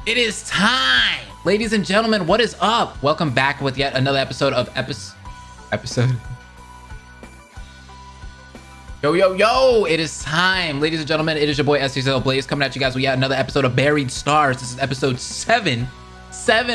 It is time! Ladies and gentlemen, what is up? Welcome back with yet another episode of episode. Yo, it is time. Ladies and gentlemen, it is your boy Shsl Blaze coming at you guys with yet another episode of Buried Stars. This is episode 7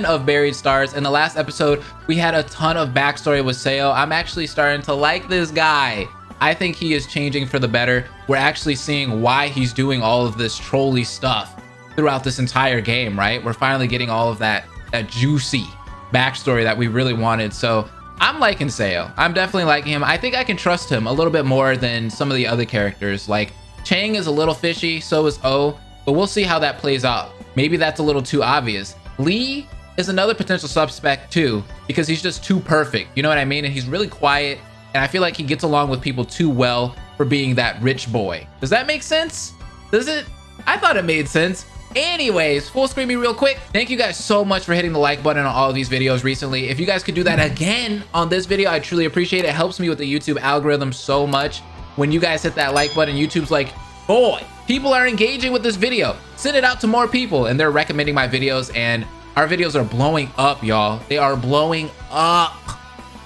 of Buried Stars. In the last episode, we had a ton of backstory with Shsl. I'm actually starting to like this guy. I think he is changing for the better. We're actually seeing why he's doing all of this trolly stuff throughout this entire game, right? We're finally getting all of that juicy backstory that we really wanted. So I'm liking Shsl. I'm definitely liking him. I think I can trust him a little bit more than some of the other characters. Like Chang is a little fishy, so is O, but we'll see how that plays out. Maybe that's a little too obvious. Lee is another potential suspect too, because he's just too perfect. You know what I mean? And he's really quiet, and I feel like he gets along with people too well for being that rich boy. Does that make sense? Does it? I thought it made sense. Anyways, full screen me real quick. Thank you guys so much for hitting the like button on all of these videos recently. If you guys could do that again on this video, I truly appreciate it. It helps me with the YouTube algorithm so much. When you guys hit that like button, YouTube's like, boy, people are engaging with this video. Send it out to more people, and they're recommending my videos, and our videos are blowing up, y'all. They are blowing up.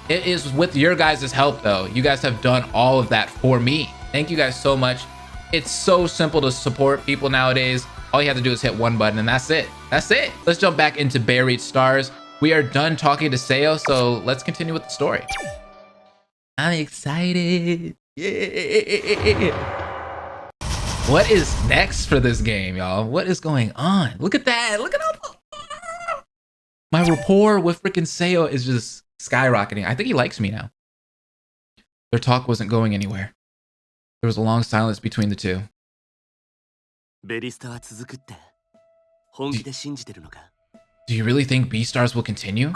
It is with your guys' help though. You guys have done all of that for me. Thank you guys so much. It's so simple to support people nowadays. All you have to do is hit one button, and that's it. That's it. Let's jump back into Buried Stars. We are done talking to Shsl, so let's continue with the story. I'm excited. Yeah. What is next for this game, y'all? What is going on? Look at that. Look at how my rapport with freaking Shsl is just skyrocketing. I think he likes me now. Their talk wasn't going anywhere. There was a long silence between the two. Do you really think B-Stars will continue?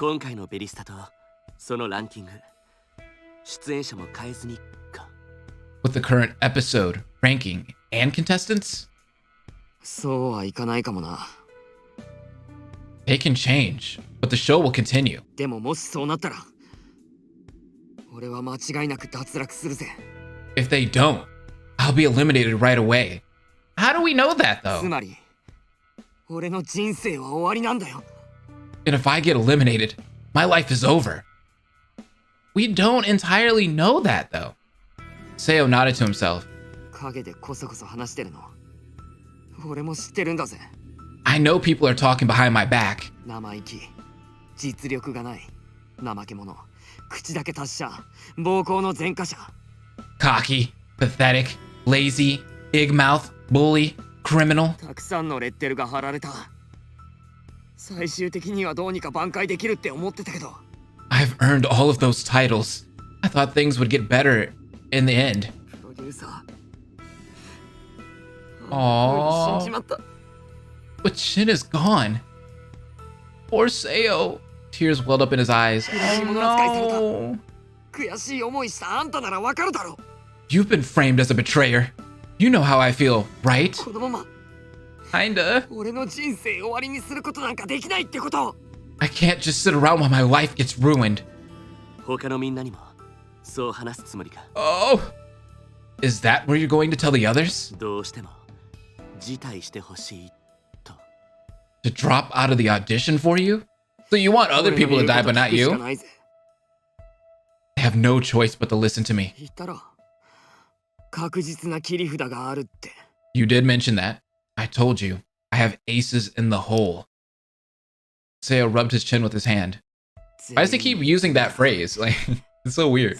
With the current episode, ranking, and contestants? They can change, but the show will continue. If they don't, I'll be eliminated right away. How do we know that, though? And if I get eliminated, my life is over. We don't entirely know that, though. Shsl nodded to himself. I know people are talking behind my back. Cocky, pathetic, lazy, big mouth, bully, criminal. I've earned all of those titles. I thought things would get better in the end. Aww. But Shin is gone. Poor Shsl. Tears welled up in his eyes. Oh no. You've been framed as a betrayer. You know how I feel, right? Kinda. I can't just sit around while my life gets ruined. Oh! Is that where you're going to tell the others? To drop out of the audition for you? So you want other people to die but not you? I have no choice but to listen to me. You did mention that. I told you. I have aces in the hole. Shsl rubbed his chin with his hand. Why does he keep using that phrase? Like, it's so weird.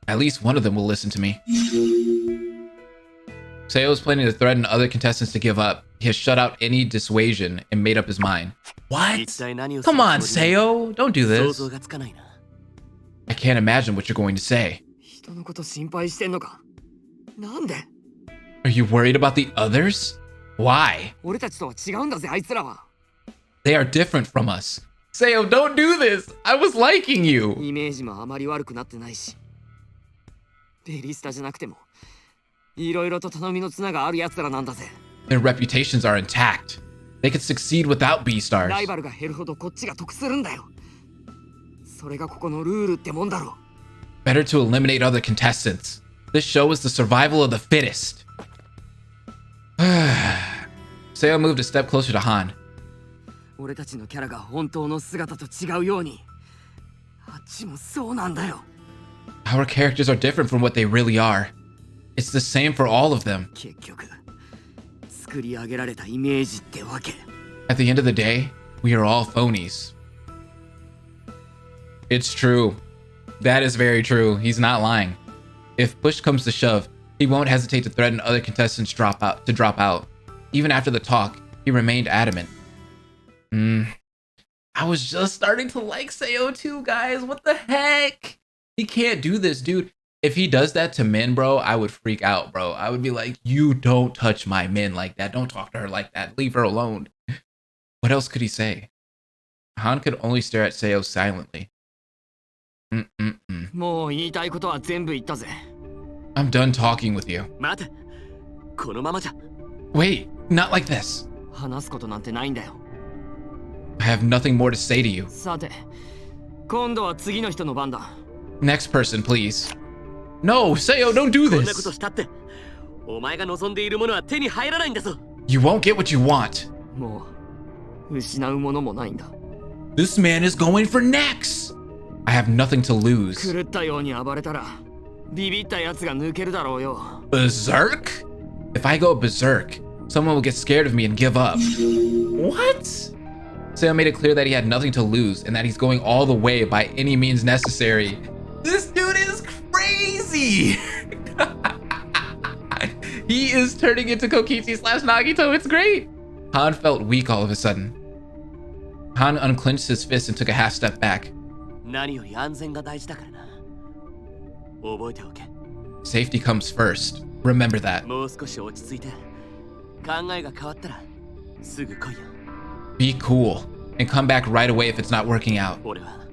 At least one of them will listen to me. Shsl was planning to threaten other contestants to give up. He has shut out any dissuasion and made up his mind. What? Come on, Shsl. Don't do this. I can't imagine what you're going to say. Are you worried about the others? Why? They are different from us. Shsl, don't do this. I was liking you. Their reputations are intact. They could succeed without B-Stars. Better to eliminate other contestants. This show is the survival of the fittest. Seo moved a step closer to Han. 俺たちのキャラが本当の姿と違うように、あっちもそうなんだよ。Our characters are different from what they really are. It's the same for all of them. 結局、作り上げられたイメージってわけ。At the end of the day, we are all phonies. It's true. That is very true. He's not lying. If push comes to shove, he won't hesitate to threaten other contestants to drop out. Even after the talk, he remained adamant. I was just starting to like Seo too, guys. What the heck? He can't do this, dude. If he does that to Min, bro, I would freak out, bro. I would be like, you don't touch my Min like that. Don't talk to her like that. Leave her alone. What else could he say? Han could only stare at Seo silently.もう言いたいことは全部言ったぜ。I'm done talking with you. 待て。このままじゃ。Wait, not like this. 話すことなんてないんだよ。I have nothing more to say to you. さて、今度は次の人の番だ。Next person, please. No, Seo, don't do こんなこと this. したって、お前が望んでいるものは手に入らないんだぞ。You won't get what you want. もう失うものもないんだ。This man is going for next. I have nothing to lose. 狂ったように暴れたら、ビビったやつが抜けるだろうよ。Berserk? If I go berserk, someone will get scared of me and give up. What? Seo made it clear that he had nothing to lose and that he's going all the way by any means necessary. This dude is crazy. He is turning into Kokichi / Nagito. It's great. Han felt weak all of a sudden. Han unclenched his fist and took a half step back. 何より安全が大事だからな。覚えておけ。Safety comes first. Remember that. もう少し落ち着いて、考えが変わったらすぐ来いよ。Be cool and come back right away if it's not working out. 俺は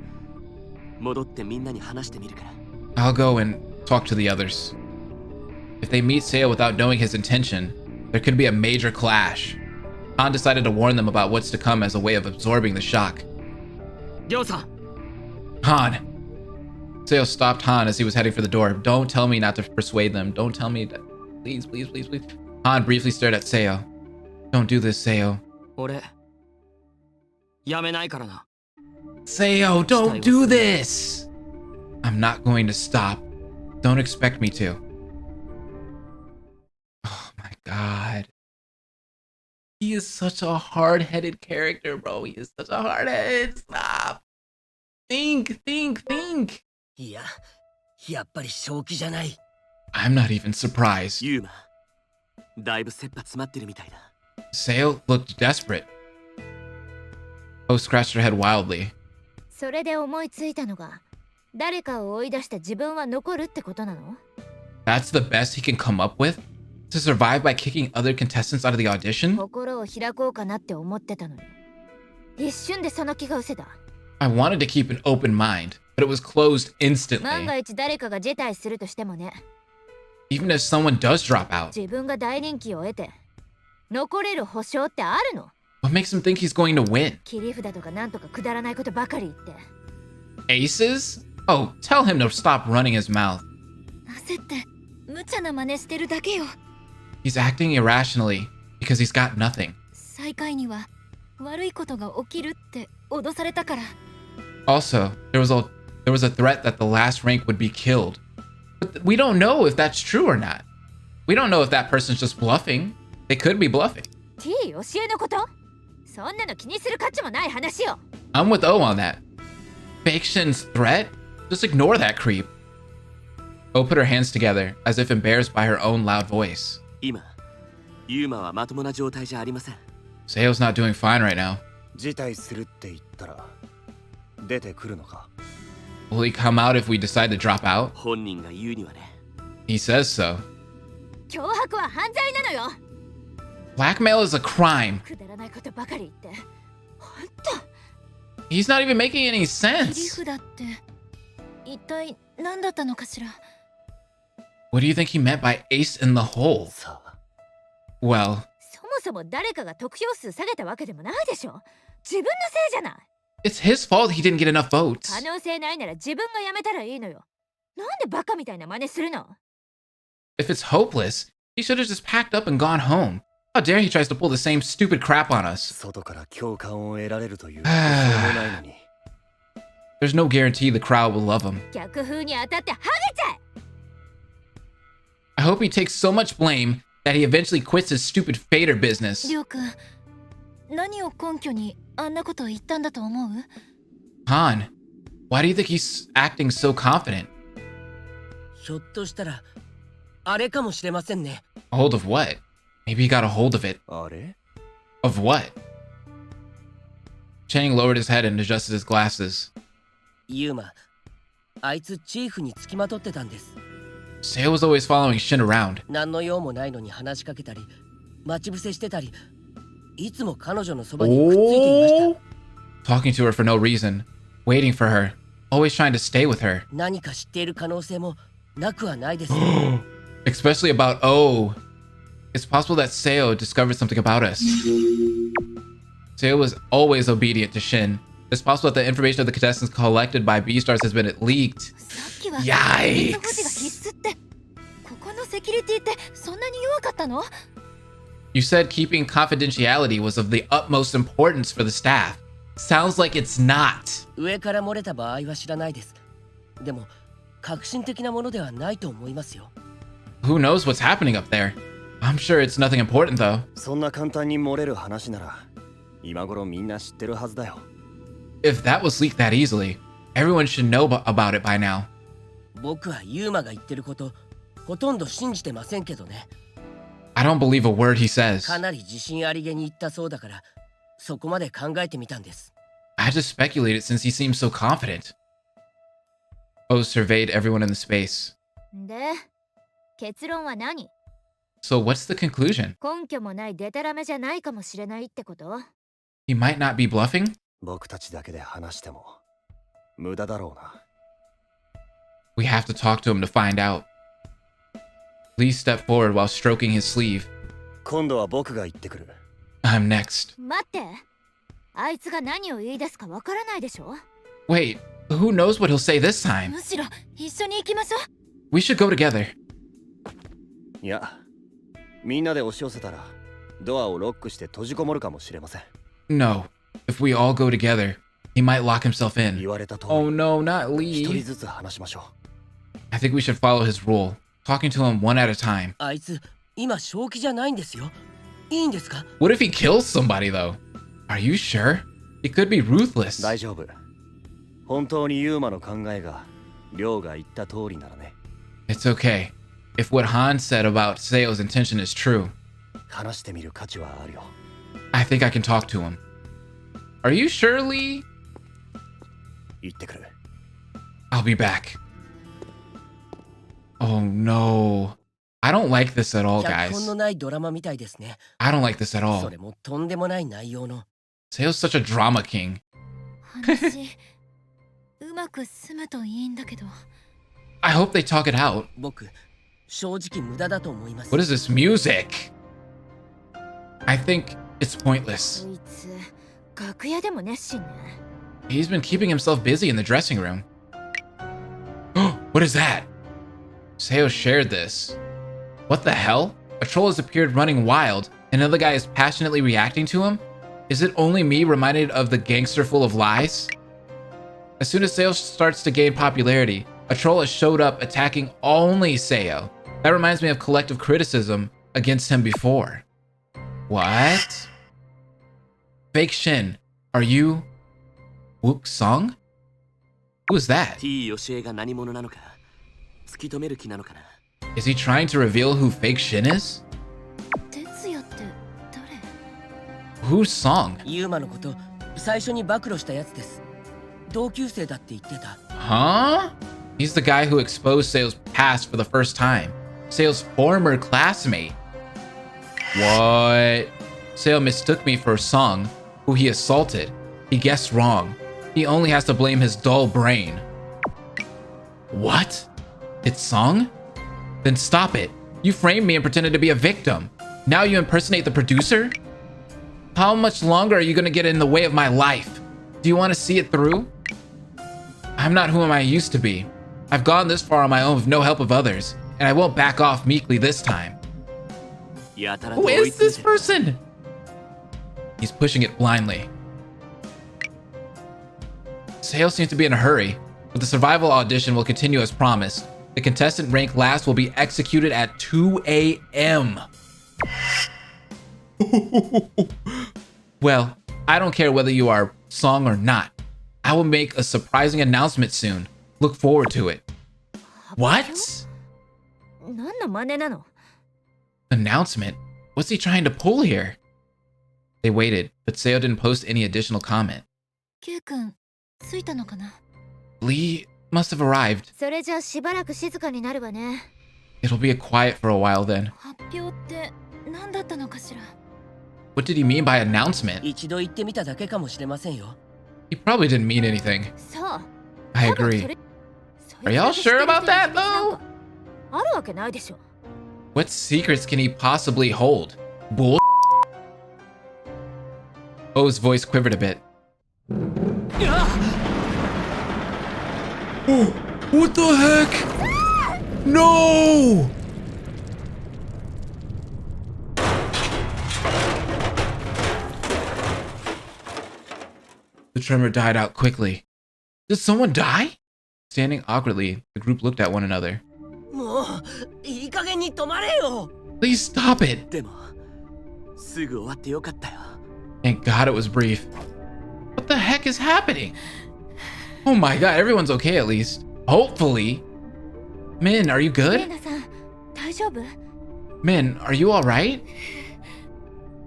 戻ってみんなに話してみるから。I'll go and talk to the others. If they meet Seo without knowing his intention, there could be a major clash. Han decided to warn them about what's to come as a way of absorbing the shock. りょうさん。Han! Seo stopped Han as he was heading for the door. Don't tell me not to persuade them. Don't tell me that. Please, please, please, please. Han briefly stared at Seo. Don't do this, Seo. 俺、やめないからな。Seo, don't do this! I'm not going to stop. Don't expect me to. Oh my god. He is such a hard-headed character, bro. He is such a hard-head. Stop. Think. いや、やっぱり正気じゃない。I'm not even surprised. ユーマ、だいぶ切羽詰まってるみたいだ。Seo looked desperate. Poe scratched her head wildly. それで思いついたのが、誰かを追い出して自分は残るってことなの？ That's the best he can come up with? To survive by kicking other contestants out of the audition? 心を開こうかなって思ってたのに、一瞬でその気が失せた。I wanted to keep an open mind, but it was closed 万 instantly. が一誰かが辞退するとしてもね、 Even if someone does drop out, 自分が大人気を得て残れる保証ってあるの？ what makes him think he's going to win? 切り札とかなんとかくだらないことばかり言って。Aces? Oh, tell him to stop running his mouth. 焦って無茶な真似してるだけよ。 He's acting irrationally because he's got nothing. 最下位には悪いことが起きるって脅されたから。 Also, there was a threat that the last rank would be killed. But we don't know if that's true or not. We don't know if that person's just bluffing. They could be bluffing. T 教えのこと？そんなの気にする価値もない話よ。 I'm with O on that. Fake Shin's threat? Just ignore that creep. O put her hands together, as if embarrassed by her own loud voice. 今、ユーマはまともな状態じゃありません。Seo's not doing fine right now. 辞退するって言ったら出てくるのか？ Will he come out if we decide to drop out? 本人が言うにはね。He says so. 脅迫は犯罪なのよ。 Blackmail is a crime. くだらないことばかり言って。ほんと。 He's not even making any 切り sense. 札って一体何だったのかしら。 What do you think he meant by ace in the hole? さあ、 Well, そもそも誰かが得票数下げたわけでもないでしょ。自分のせいじゃない。 it's his fault he didn't get enough votes. 可能性ないなら自分が辞めたらいいのよ。なんでバカみたいな真似するの？ If it's hopeless, he should have just packed up and gone home. How dare he tries to pull the same stupid crap on us. 外から共感を得られるという保証もないのに。 There's no guarantee the crowd will love him. 逆風に当たってハゲちゃえ I hope he takes so much blame that he eventually quits his stupid fader business. りょうくん、何を根拠にあんなことを言ったんだと思う Han, why do you think he's acting so confident? ひょっとしたらあれかもしれませんね。 A hold of what? Maybe he got a hold of it. あれ Of what? Channing lowered his head and adjusted his glasses. ユーマ、あいつチーフにつきまとってたんです。 Seo was always following Shin around. 何の用もないのに話しかけたり、待ち伏せしてたり、いつも彼女のそばにくっついていました。 Talking to her for no reason, waiting for her, always trying to stay with her. 何か知っている可能性もなくはないです。 Especially about Oh. It's possible that Seo discovered something about us. Seo was always obedient to Shin. It's possible that the information of the contestants collected by B-Stars has been leaked. さっきは Yikes 保持が必須って、ここのセキュリティってそんなに弱かったの You said keeping confidentiality was of the utmost importance for the staff. Sounds like it's not. 上から漏れた場合は知らないです。でも革新的なものではないと思いますよ。 Who knows what's happening up there? I'm sure it's nothing important though. そんな簡単に漏れる話なら今頃みんな知ってるはずだよ。 If that was leaked that easily, everyone should know about it by now. 僕はユーマが言ってることほとんど信じてませんけどね。 I don't believe a word he says. かなり自信ありげに言ったそうだからそこまで考えてみたんです。 I just speculated since he seems so confident. Oz surveyed everyone in the space. で、結論は何 So what's the conclusion? 根拠もないデタラメじゃないかもしれないってこと He might not be bluffing? 僕たちだけで話しても無駄だろうな。 We have to talk to him to find out. Lee stepped forward while stroking his sleeve. 今度は僕が行ってくる。 I'm next. 待って、あいつが何を言い出すかわからないでしょ Wait, who knows what he'll say this time? むしろ一緒に行きましょう We should go together. いや、みんなで押し寄せたらドアをロックして閉じこもるかもしれません。 No. If we all go together, he might lock himself 言 in. われた通り、 Oh no, not 一人 Lee. ずつ話しましょ I think we should follow his rule, talking to him one at a time. あいつ今正気じゃないんですよ。いいんですか？ What if he kills somebody though? Are you sure? He could be う。 ruthless. 大丈夫。本当にユーマの考えが亮が言った通りならね。 It's okay. If what Han said about Seo's intention is true, 話してみる価値はあるよ。 I think I can talk to him. Are you sure, Lee? 行ってくる。 I'll be back. Oh no. I don't like this at all, 脚 guys. 本のないドラマみたいですね。 I don't like this at そ all. れもとんでもない内容の。 Seo's such a drama king. 話うまく済むといいんだけど I hope they talk it out. 僕正直無駄だと思います。 What is this music? I think it's pointless. こいつ楽屋でも熱心ね He's been keeping himself busy in the dressing room. What is that? Seo shared this. What the hell? A troll has appeared running wild, and another guy is passionately reacting to him? Is it only me reminded of the gangster full of lies? As soon as Seo starts to gain popularity, a troll has showed up attacking only Seo. That reminds me of collective criticism against him before. What? Fake Shin, are you Wook Sung? Who is that? T ヨシエが何者なのか突き止める気なのかな。 Is he trying to reveal who Fake Shin is? 哲也って誰 Who's Sung? ユーマのこと最初に暴露したやつです。同級生だって言ってた。 Huh? He's the guy who exposed Seo's past for the first time. Seo's former classmate. What? Seo mistook me for Sung, who he assaulted. He guessed wrong. He only has to blame his dull brain. What? It's Sung? Then stop it. You framed me and pretended to be a victim. Now you impersonate the producer? How much longer are you gonna get in the way of my life? Do you want to see it through? I'm not who I used to be. I've gone this far on my own with no help of others, and I won't back off meekly this time. やたらと Who 追い is 詰 this めてる。 person? He's pushing it blindly. Sale seems to be in a hurry, but the survival audition will continue as promised. The contestant ranked last will be executed at 2 a.m. Well, I don't care whether you are song or not. I will make a surprising announcement soon. Look forward to it. What? 何の真似なの？ Announcement? What's he trying to pull here? They waited, but Seo didn't post any additional comment. キュウ君、着いたのかな？ Lee must have arrived. それじゃあしばらく静かになるわね。 It'll be a quiet for a while then. 発表って何だったのかしら？ What did he mean by announcement? 一度言ってみただけかもしれませんよ。 He probably didn't mean anything. そう。 I 多分 agree. それ Are y'all sure about that, though? あるわけないでしょ。 What secrets can he possibly hold? Bull. O's voice quivered a bit. Oh, what the heck? No! The tremor died out quickly. Did someone die? Standing awkwardly, the group looked at one another. もういい加減に止まれよ。 Please stop it! でもすぐ終わってよかったよ。 Thank God it was brief. What the heck is happening? Oh my God, everyone's okay at least. Hopefully. Min, are you レ good? イナさん、大丈夫？ Min, are you alright?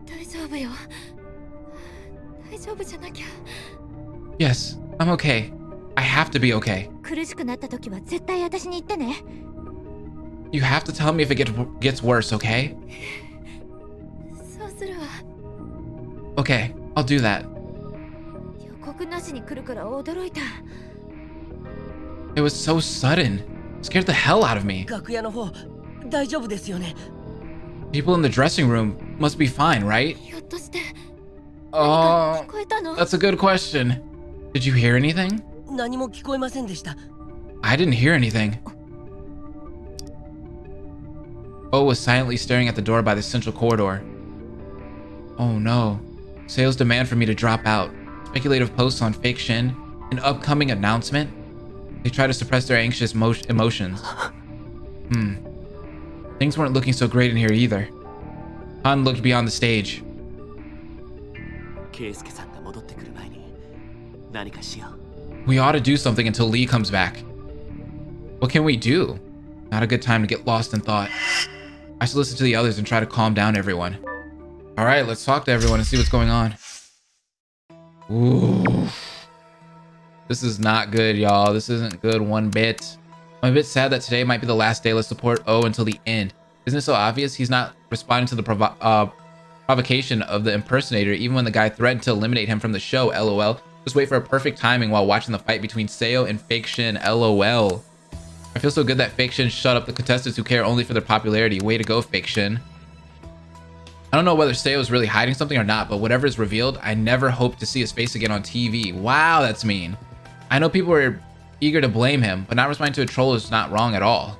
大丈夫よ。大丈夫じゃなきゃ。 Yes, I'm okay. I have to be okay. 苦しくなった時は絶対私に言ってね。 You have to tell me if it gets worse, okay? そうするわ。 Okay, I'll do that. 予告なしに来るから驚いた。 It was so sudden. Scared the hell out of me. 楽屋の方大丈夫ですよね。 People in the dressing room must be fine, right? ひょっとして何か聞こえたの？ That's a good question. Did you hear anything? 何も聞こえませんでした。 I didn't hear anything. O was silently staring at the door by the central corridor. Oh no. Sale's demand for me to drop out, speculative posts on fake Shin, an upcoming announcement. They try to suppress their anxious emotions. Things weren't looking so great in here either. Han looked beyond the stage. ケイスケさんが戻ってくる前に何かしよう。 We ought to do something until Lee comes back. What can we do? Not a good time to get lost in thought. I should listen to the others and try to calm down everyone. All right, let's talk to everyone and see what's going on. Ooh. This is not good, y'all. This isn't good one bit. I'm a bit sad that today might be the last day. Let's support O until the end. Isn't it so obvious? He's not responding to the provocation of the impersonator, even when the guy threatened to eliminate him from the show, lol. Just wait for a perfect timing while watching the fight between Seo and Fake Shin, lol. I feel so good that Fake Shin shut up the contestants who care only for their popularity. Way to go, Fake Shin. I don't know whether Seo is really hiding something or not, but whatever is revealed, I never hope to see his face again on TV. Wow, that's mean. I know people are eager to blame him, but not responding to a troll is not wrong at all.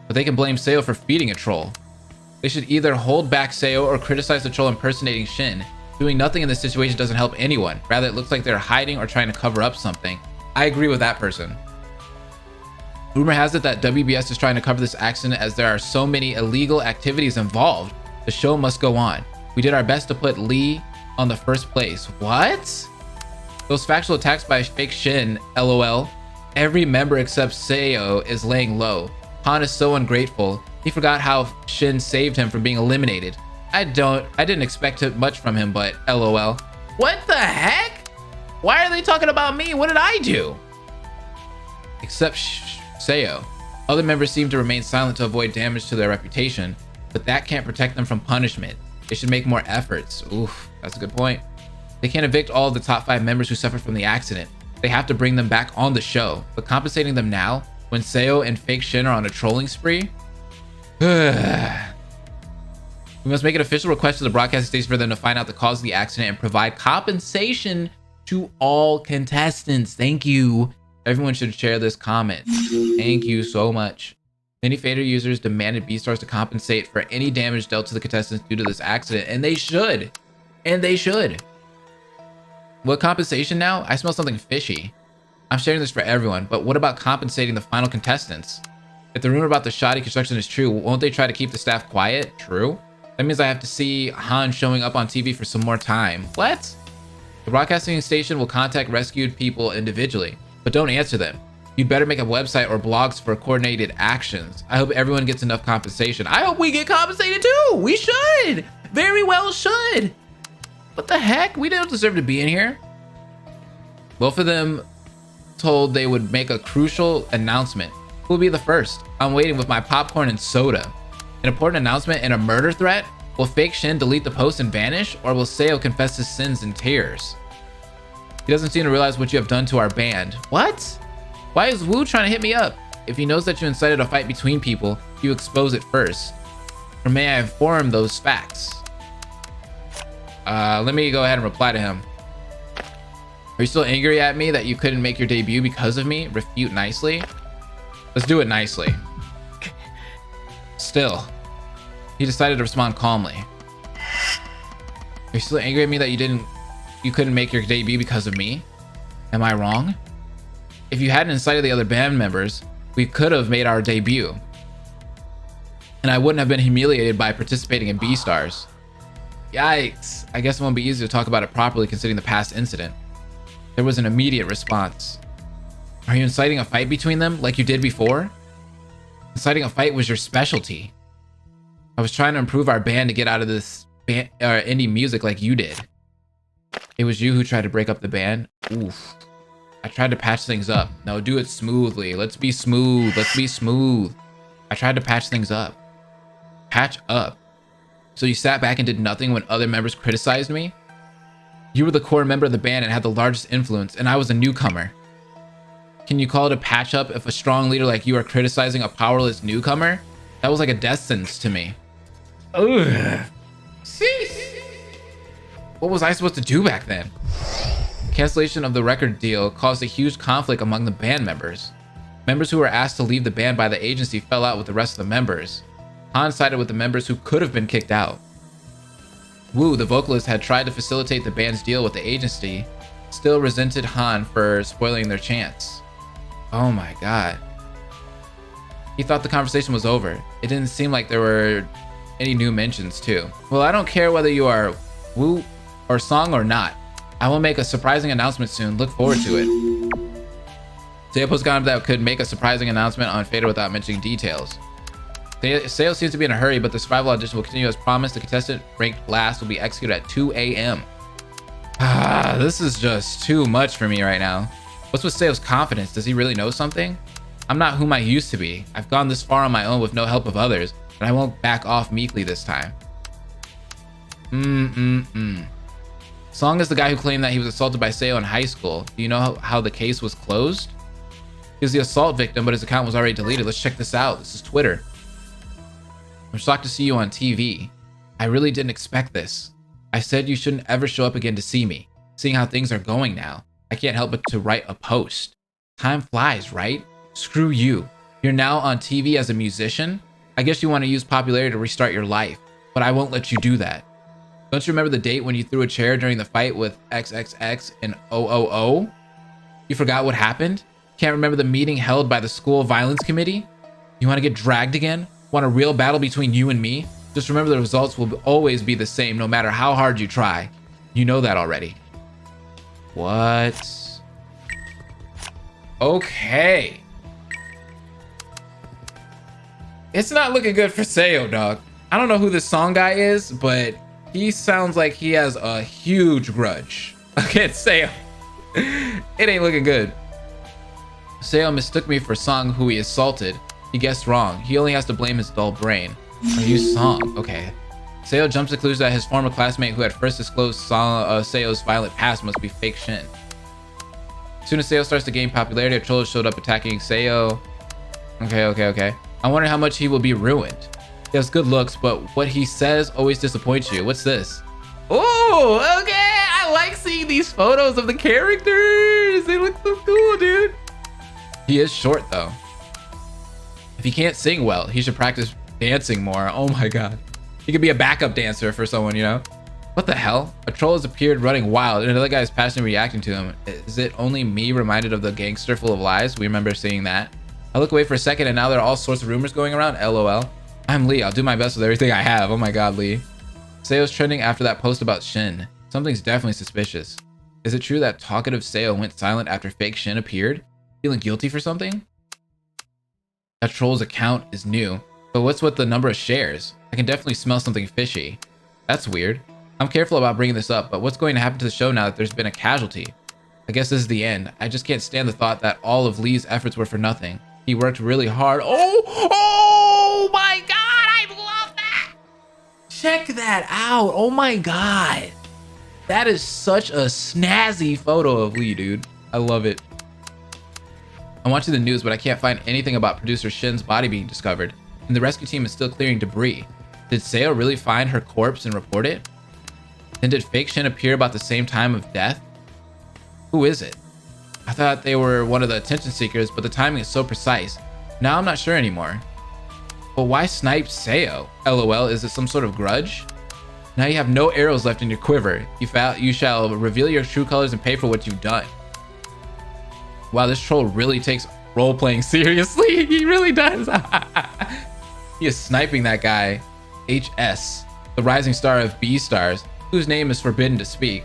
But they can blame Seo for feeding a troll. They should either hold back Seo or criticize the troll impersonating Shin. Doing nothing in this situation doesn't help anyone. Rather, it looks like they're hiding or trying to cover up something. I agree with that person. Rumor has it that WBS is trying to cover this accident as there are so many illegal activities involved. The show must go on. We did our best to put Lee on the first place. What? Those factual attacks by Fake Shin, lol. Every member except Seo is laying low. Han is so ungrateful. He forgot how Shin saved him from being eliminated. I didn't expect much from him, but lol. What the heck? Why are they talking about me? What did I do? Except Seo. Other members seem to remain silent to avoid damage to their reputation, but that can't protect them from punishment. They should make more efforts. Oof, that's a good point. They can't evict all of the top 5 members who suffered from the accident. They have to bring them back on the show, but compensating them now, when Seo and Fake Shin are on a trolling spree? We must make an official request to the broadcasting station for them to find out the cause of the accident and provide compensation to all contestants. Thank you. Everyone should share this comment. Thank you so much. Many Fader users demanded B-Stars to compensate for any damage dealt to the contestants due to this accident, and they should. And they should. What compensation now? I smell something fishy. I'm sharing this for everyone, but what about compensating the final contestants? If the rumor about the shoddy construction is true, won't they try to keep the staff quiet? True. That means I have to see Han showing up on TV for some more time. What? The broadcasting station will contact rescued people individually, but don't answer them. You'd better make a website or blogs for coordinated actions. I hope everyone gets enough compensation. I hope we get compensated too. We should. Very well should. What the heck? We don't deserve to be in here. Both of them told they would make a crucial announcement. Who will be the first? I'm waiting with my popcorn and soda. An important announcement and a murder threat? Will fake Shin delete the post and vanish? Or will Seo confess his sins in tears? He doesn't seem to realize what you have done to our band. What? Why is Wu trying to hit me up? If he knows that you incited a fight between people, you expose it first. Or may I inform those facts? Let me go ahead and reply to him. Are you still angry at me that you couldn't make your debut because of me? Refute nicely. Let's do it nicely. Still, he decided to respond calmly. Are you still angry at me that you couldn't make your debut because of me? Am I wrong? If you hadn't incited the other band members, we could have made our debut. And I wouldn't have been humiliated by participating in B-Stars. Yikes. I guess it won't be easy to talk about it properly considering the past incident. There was an immediate response. Are you inciting a fight between them like you did before? Inciting a fight was your specialty. I was trying to improve our band to get out of this indie music like you did. It was you who tried to break up the band? Oof. I tried to patch things up. No, do it smoothly. Let's be smooth. Let's be smooth. I tried to patch things up. Patch up. So you sat back and did nothing when other members criticized me? You were the core member of the band and had the largest influence, and I was a newcomer. Can you call it a patch up if a strong leader like you are criticizing a powerless newcomer? That was like a death sentence to me. Ugh. What was I supposed to do back then? Cancellation of the record deal caused a huge conflict among the band members. Members who were asked to leave the band by the agency fell out with the rest of the members. Han sided with the members who could have been kicked out. Wu, the vocalist, had tried to facilitate the band's deal with the agency, still resented Han for spoiling their chance. Oh my god. He thought the conversation was over. It didn't seem like there were any new mentions too. Well, I don't care whether you are Wu or Song or not. I will make a surprising announcement soon. Look forward to it. Seo posted comment that could make a surprising announcement on Fader without mentioning details. Seo seems to be in a hurry, but the survival audition will continue as promised. The contestant ranked last will be executed at 2 a.m. This is just too much for me right now. What's with Seo's confidence? Does he really know something? I'm not whom I used to be. I've gone this far on my own with no help of others, but I won't back off meekly this time. Song is the guy who claimed that he was assaulted by Seo in high school. Do you know how the case was closed? He was the assault victim, but his account was already deleted. Let's check this out. This is Twitter. I'm shocked to see you on TV. I really didn't expect this. I said you shouldn't ever show up again to see me. Seeing how things are going now, I can't help but to write a post. Time flies, right? Screw you. You're now on TV as a musician? I guess you want to use popularity to restart your life, but I won't let you do that. Don't you remember the date when you threw a chair during the fight with XXX and OOO? You forgot what happened? Can't remember the meeting held by the school violence committee? You want to get dragged again? Want a real battle between you and me? Just remember the results will always be the same no matter how hard you try. You know that already. What? Okay. It's not looking good for Seo, dog. I don't know who this song guy is, but he sounds like he has a huge grudge against Seo. It ain't looking good. Seo mistook me for Song, who he assaulted. He guessed wrong. He only has to blame his dull brain. Are you Song? Okay. Seo jumps to conclusion that his former classmate who had first disclosed Seo's violent past must be fake Shin. As soon as Seo starts to gain popularity, a troll showed up attacking Seo. Okay. I wonder how much he will be ruined. He has good looks, but what he says always disappoints you. What's this? Oh, okay. I like seeing these photos of the characters. They look so cool, dude. He is short, though. If he can't sing well, he should practice dancing more. Oh my god. He could be a backup dancer for someone, you know? What the hell? A troll has appeared running wild and another guy is passionately reacting to him. Is it only me reminded of the gangster full of lies? We remember seeing that. I look away for a second and now there are all sorts of rumors going around. LOL. I'm Lee. I'll do my best with everything I have. Oh my god, Lee. Seo's trending after that post about Shin. Something's definitely suspicious. Is it true that talkative Seo went silent after fake Shin appeared? Feeling guilty for something? That troll's account is new, but what's with the number of shares? I can definitely smell something fishy. That's weird. I'm careful about bringing this up, but what's going to happen to the show now that there's been a casualty? I guess this is the end. I just can't stand the thought that all of Lee's efforts were for nothing. He worked really hard. Oh my god, I love that! Check that out. Oh my god. That is such a snazzy photo of Lee, dude. I love it. I'm watching the news, but I can't find anything about producer Shin's body being discovered, and the rescue team is still clearing debris. Did Seo really find her corpse and report it? Then did fake Shin appear about the same time of death? Who is it? I thought they were one of the attention seekers, but the timing is so precise. Now I'm not sure anymore. But why snipe Seo? LOL, is it some sort of grudge? Now you have no arrows left in your quiver. You shall reveal your true colors and pay for what you've done. Wow, this troll really takes role-playing seriously. He really does. He is sniping that guy, HS, the rising star of B-Stars, whose name is forbidden to speak.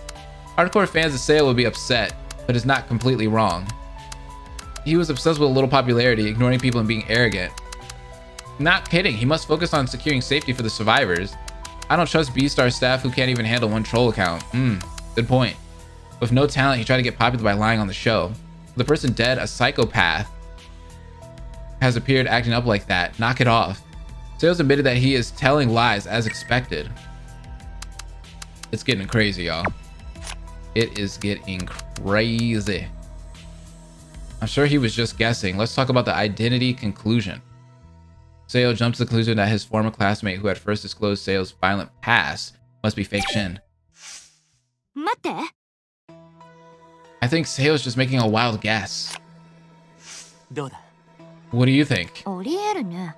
Hardcore fans of Seo will be upset, but is not completely wrong. He was obsessed with a little popularity, ignoring people and being arrogant. Not kidding, he must focus on securing safety for the survivors. I don't trust B-Star staff who can't even handle one troll account. Good point. With no talent, he tried to get popular by lying on the show. The person dead, a psychopath, has appeared acting up like that. Knock it off. Seo's admitted that he is telling lies as expected. It's getting crazy, y'all. It is getting crazy. I'm sure he was just guessing. Let's talk about the identity conclusion. Seo jumps to the conclusion that his former classmate who had first disclosed Seo's violent past must be fake Shin. 待って。 I think Seo's just making a wild guess. どうだ What do you think? ありえるね。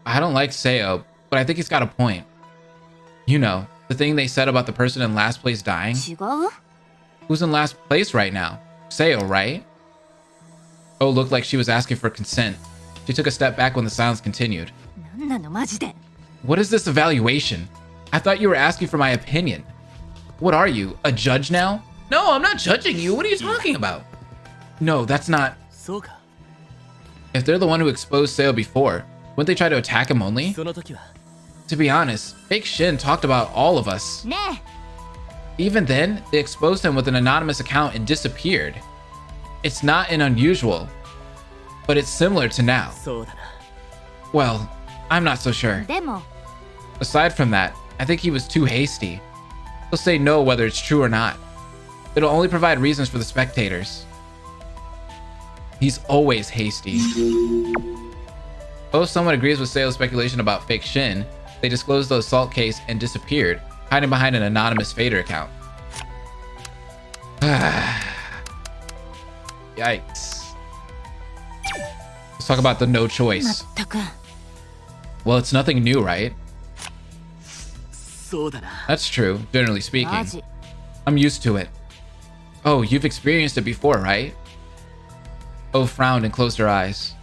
I don't like Seo, but I think he's got a point. You know, the thing they said about the person in last place dying? 違う？ Who's in last place right now? Seo, right? Oh, looked like she was asking for consent. She took a step back when the silence continued. なんなのマジで。 What is this evaluation? I thought you were asking for my opinion. What are you, a judge now? No, I'm not judging you. What are you talking about? No, that's not... そうか If they're the one who exposed Seo before, wouldn't they try to attack him only? その時は To be honest, fake Shin talked about all of us. ねえ。 Even then, they exposed him with an anonymous account and disappeared. It's not an unusual, but it's similar to now. そうだな Well, I'm not so sure. でも、 Aside from that, I think he was too hasty. He'll say no whether it's true or not. It'll only provide reasons for the spectators. He's always hasty. Oh, someone agrees with Seo's speculation about fake Shin. They disclosed the assault case and disappeared, hiding behind an anonymous Fader account. Yikes. Let's talk about the no ま choice. ったく。 Well, it's nothing new, right? そうだな That's true, generally マ speaking. ジ。 I'm used to it. Oh, you've experienced it before, right? Oh frowned and closed her eyes.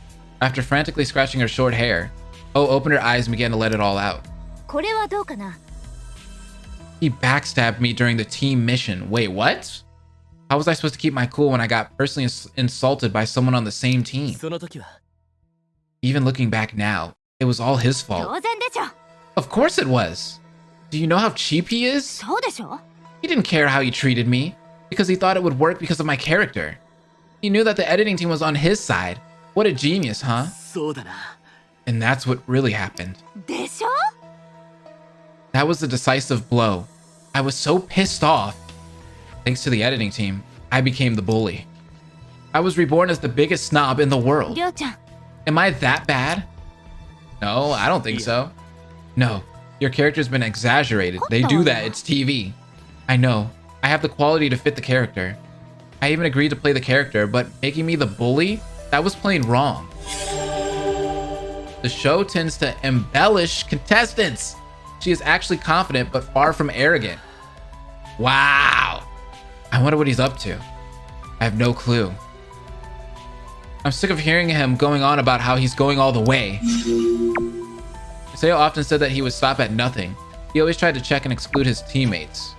After frantically scratching her short hair, Oh opened her eyes and began to let it all out. これはどうかな。 He backstabbed me during the team mission. Wait, what? How was I supposed to keep my cool when I got personally insulted by someone on the same team? その時は Even looking back now, it was all his 当 fault. 然でしょ。 Of course it was. Do you know how cheap he is? そうでしょ。 He didn't care how he treated me because he thought it would work because of my character. He knew that the editing team was on his side. What a genius, huh? そうだな And that's what really happened. でしょ。 That was the decisive blow. I was so pissed off. Thanks to the editing team, I became the bully. I was reborn as the biggest snob in the world. りょうちゃん。 Am I that bad? No, I don't think so. No, your character's been exaggerated. They do that, it's TV. I know, I have the quality to fit the character. I even agreed to play the character, but making me the bully? That was plain wrong. The show tends to embellish contestants. She is actually confident, but far from arrogant. Wow. I wonder what he's up to. I have no clue. I'm sick of hearing him going on about how he's going all the way. Seo often said that he would stop at nothing. He always tried to check and exclude his teammates.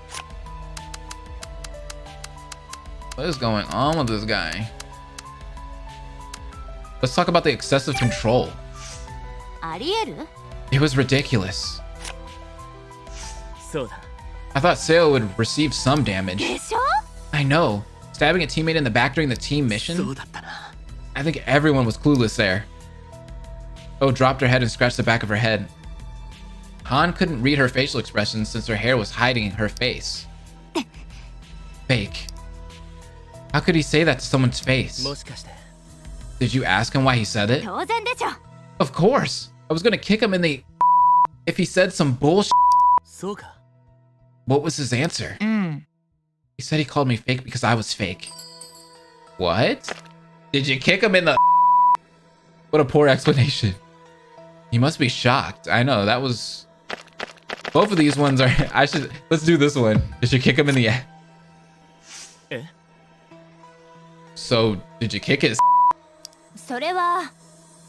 What is going on with this guy? Let's talk about the excessive control. ありえる？ It was ridiculous. そうだ。 I thought Seo would receive some damage. でしょ？ I know. Stabbing a teammate in the back during the team そ mission? うだったな。 I think everyone was clueless there. Oh dropped her head and scratched the back of her head. Han couldn't read her facial expressions since her hair was hiding her face. Fake. How could he say that to someone's face? もしかして。 Did you ask him why he said it? 当然でしょ。 Of course. I was gonna kick him in the if he said some bullshit. そうか。 What was his answer? うん。 He said he called me fake because I was fake. What? Did you kick him in the What a poor explanation. He must be shocked. I know, that was... Both of these ones are... Let's do this one. Did you kick him in the... Eh? So, did you kick his... それは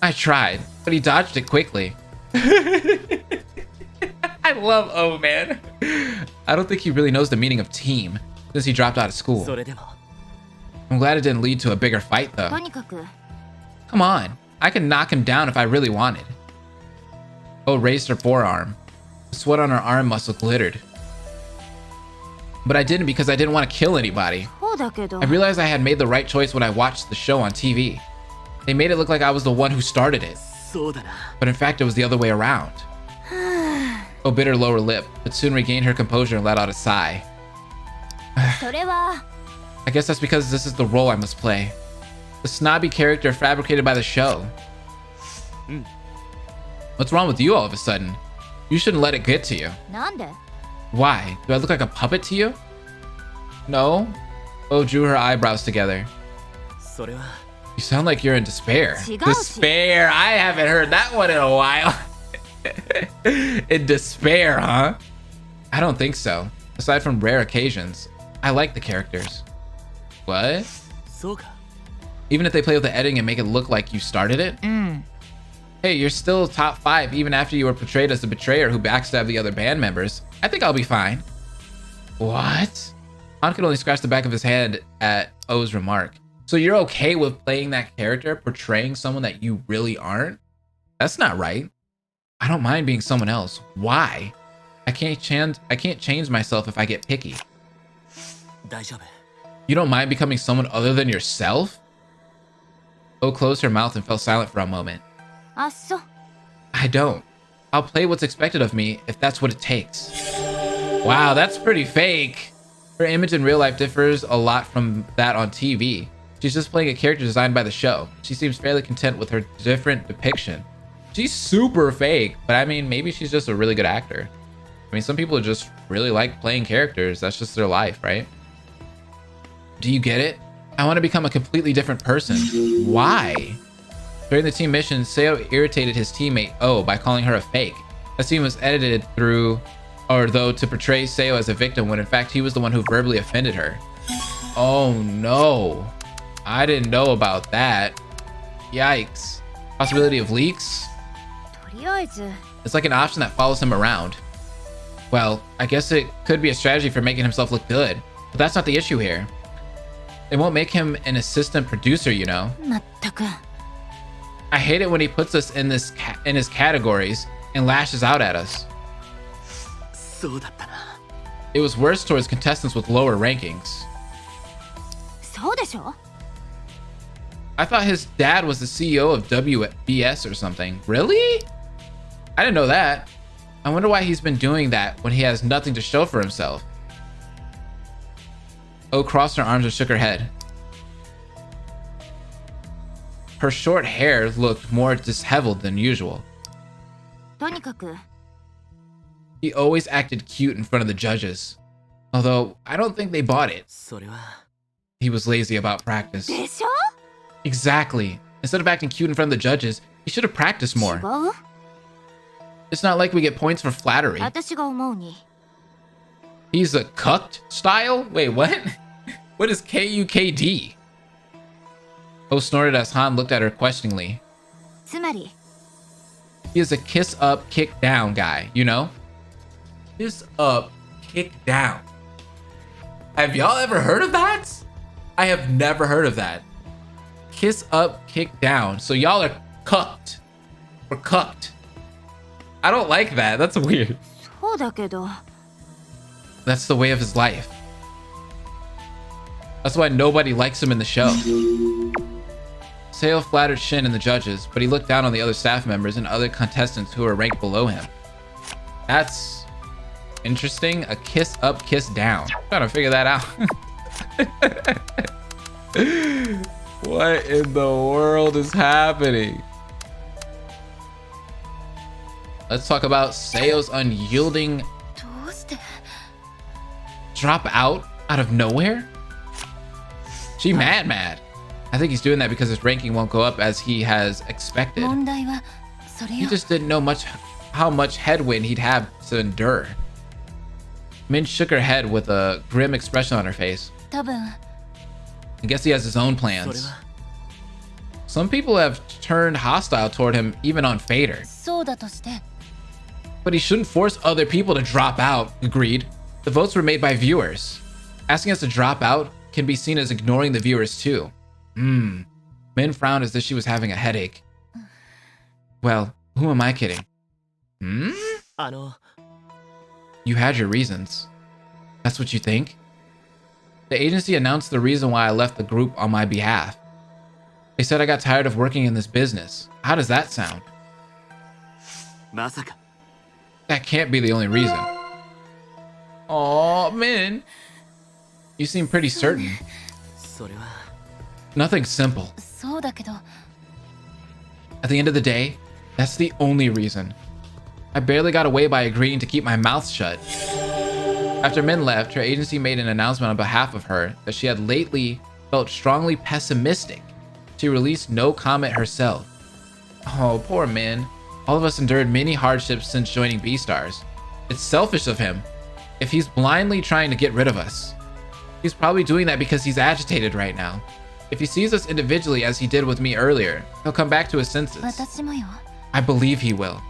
I tried, but he dodged it quickly. I love O, man. I don't think he really knows the meaning of team since he dropped out of school. それでも。 I'm glad it didn't lead to a bigger fight, though. とにかく Come on, I could knock him down if I really wanted. O raised her forearm. The sweat on her arm muscle glittered. But I didn't because I didn't want to kill anybody. そうだけど I realized I had made the right choice when I watched the show on TV. They made it look like I was the one who started it, そうだな。 but in fact it was the other way around. O bit her lower lip, but soon regained her composure and let out a sigh. それは I guess that's because this is the role I must play. The snobby character fabricated by the show. What's wrong with you all of a sudden? You shouldn't let it get to you. なんで？ Why? Do I look like a puppet to you? No? O drew her eyebrows together. それは。 You sound like you're in despair. 違うし。 Despair? I haven't heard that one in a while. In despair, huh? I don't think so. Aside from rare occasions, I like the characters. What? そうか。 Even if they play with the editing and make it look like you started it? うん。 Hey, you're still top 5 even after you were portrayed as the betrayer who backstabbed the other band members. I think I'll be fine. What? Han could only scratch the back of his head at O's remark. So you're okay with playing that character, portraying someone that you really aren't? That's not right. I don't mind being someone else. Why? I can't change myself if I get picky. 大丈夫。 You don't mind becoming someone other than yourself? O closed her mouth and fell silent for a moment. あっそ。 I don't. I'll play what's expected of me if that's what it takes. Wow, that's pretty fake. Her image in real life differs a lot from that on TV. She's just playing a character designed by the show. She seems fairly content with her different depiction. She's super fake, but I mean, maybe she's just a really good actor. I mean, some people just really like playing characters. That's just their life, right? Do you get it? I want to become a completely different person. Why? During the team mission, Seo irritated his teammate O by calling her a fake. That scene was edited through, or though, to portray Seo as a victim when in fact he was the one who verbally offended her. Oh no. I didn't know about that. Yikes. Possibility of leaks? とりあえず It's like an option that follows him around. Well, I guess it could be a strategy for making himself look good, but that's not the issue here. It won't make him an assistant producer, you know. まったく I hate it when he puts us in his categories and lashes out at us. そうだったな。 It was worse towards contestants with lower rankings. そうでしょ？ I thought his dad was the CEO of WBS or something. Really? I didn't know that. I wonder why he's been doing that when he has nothing to show for himself. O crossed her arms and shook her head. Her short hair looked more disheveled than usual. とにかく He always acted cute in front of the judges. Although, I don't think they bought it. それは。 He was lazy about practice. でしょ？ Exactly. Instead of acting cute in front of the judges, He should have practiced more. 違う？ It's not like we get points for flattery. 私が思うに He's a cucked style? Wait, what? What is KUKD? Oh snorted as Han looked at her questioningly. つまり He is a kiss up, kick down guy, you know? Kiss up, kick down. Have y'all ever heard of that? I have never heard of that. Kiss up, kick down. So y'all are cucked. Or cucked. I don't like that. That's weird. そうだけど That's the way of his life. That's why nobody likes him in the show. Sale flattered Shin and the judges, but he looked down on the other staff members and other contestants who were ranked below him. That's interesting. A kiss up, kiss down. I'm trying to figure that out. What in the world is happening? Let's talk about Seo's unyielding どうして drop out of nowhere? She mad. I think he's doing that because his ranking won't go up as he has expected. 問題はそれ He よ just didn't know how much headwind he'd have to endure. Min shook her head with a grim expression on her face. 多分 I guess he has his own それ plans. は Some people have turned hostile toward him even on Fader. そうだとして But he shouldn't force other people to drop out, agreed. The votes were made by viewers. Asking us to drop out can be seen as ignoring the viewers too. Min frowned as if she was having a headache. Well, who am I kidding? あの You had your reasons. That's what you think? The agency announced the reason why I left the group on my behalf. They said I got tired of working in this business. How does that sound? まさか That can't be the only reason. Aw, Min. You seem pretty certain. それは Nothing simple. そうだけど At the end of the day, that's the only reason. I barely got away by agreeing to keep my mouth shut. After Min left, her agency made an announcement on behalf of her that she had lately felt strongly pessimistic. She released no comment herself. Oh, poor Min. All of us endured many hardships since joining B-Stars. It's selfish of him. If he's blindly trying to get rid of us, he's probably doing that because he's agitated right now. If he sees us individually as he did with me earlier, he'll come back to his senses. 私もよ I believe he will.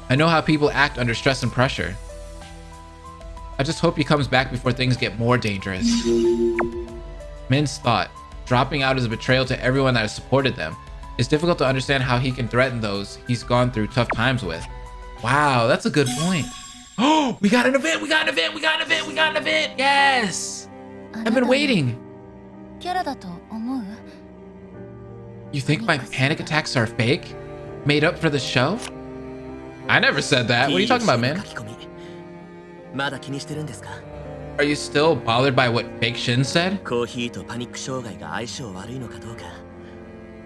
I know how people act under stress and pressure. I just hope he comes back before things get more dangerous. Min's thought, dropping out is a betrayal to everyone that has supported them. It's difficult to understand how he can threaten those he's gone through tough times with. Wow, that's a good point. Oh, we got an event, we got an event, we got an event, we got an event. Yes. あ I've なた been の waiting. キャラだと思う You think my panic attacks are fake? Made up for the show? I never said that. What are you talking about, man? 書き込みまだ気にしてるんですか Are you still bothered by what fake Shin said? コーヒーとパニック障害が相性悪いのかどうか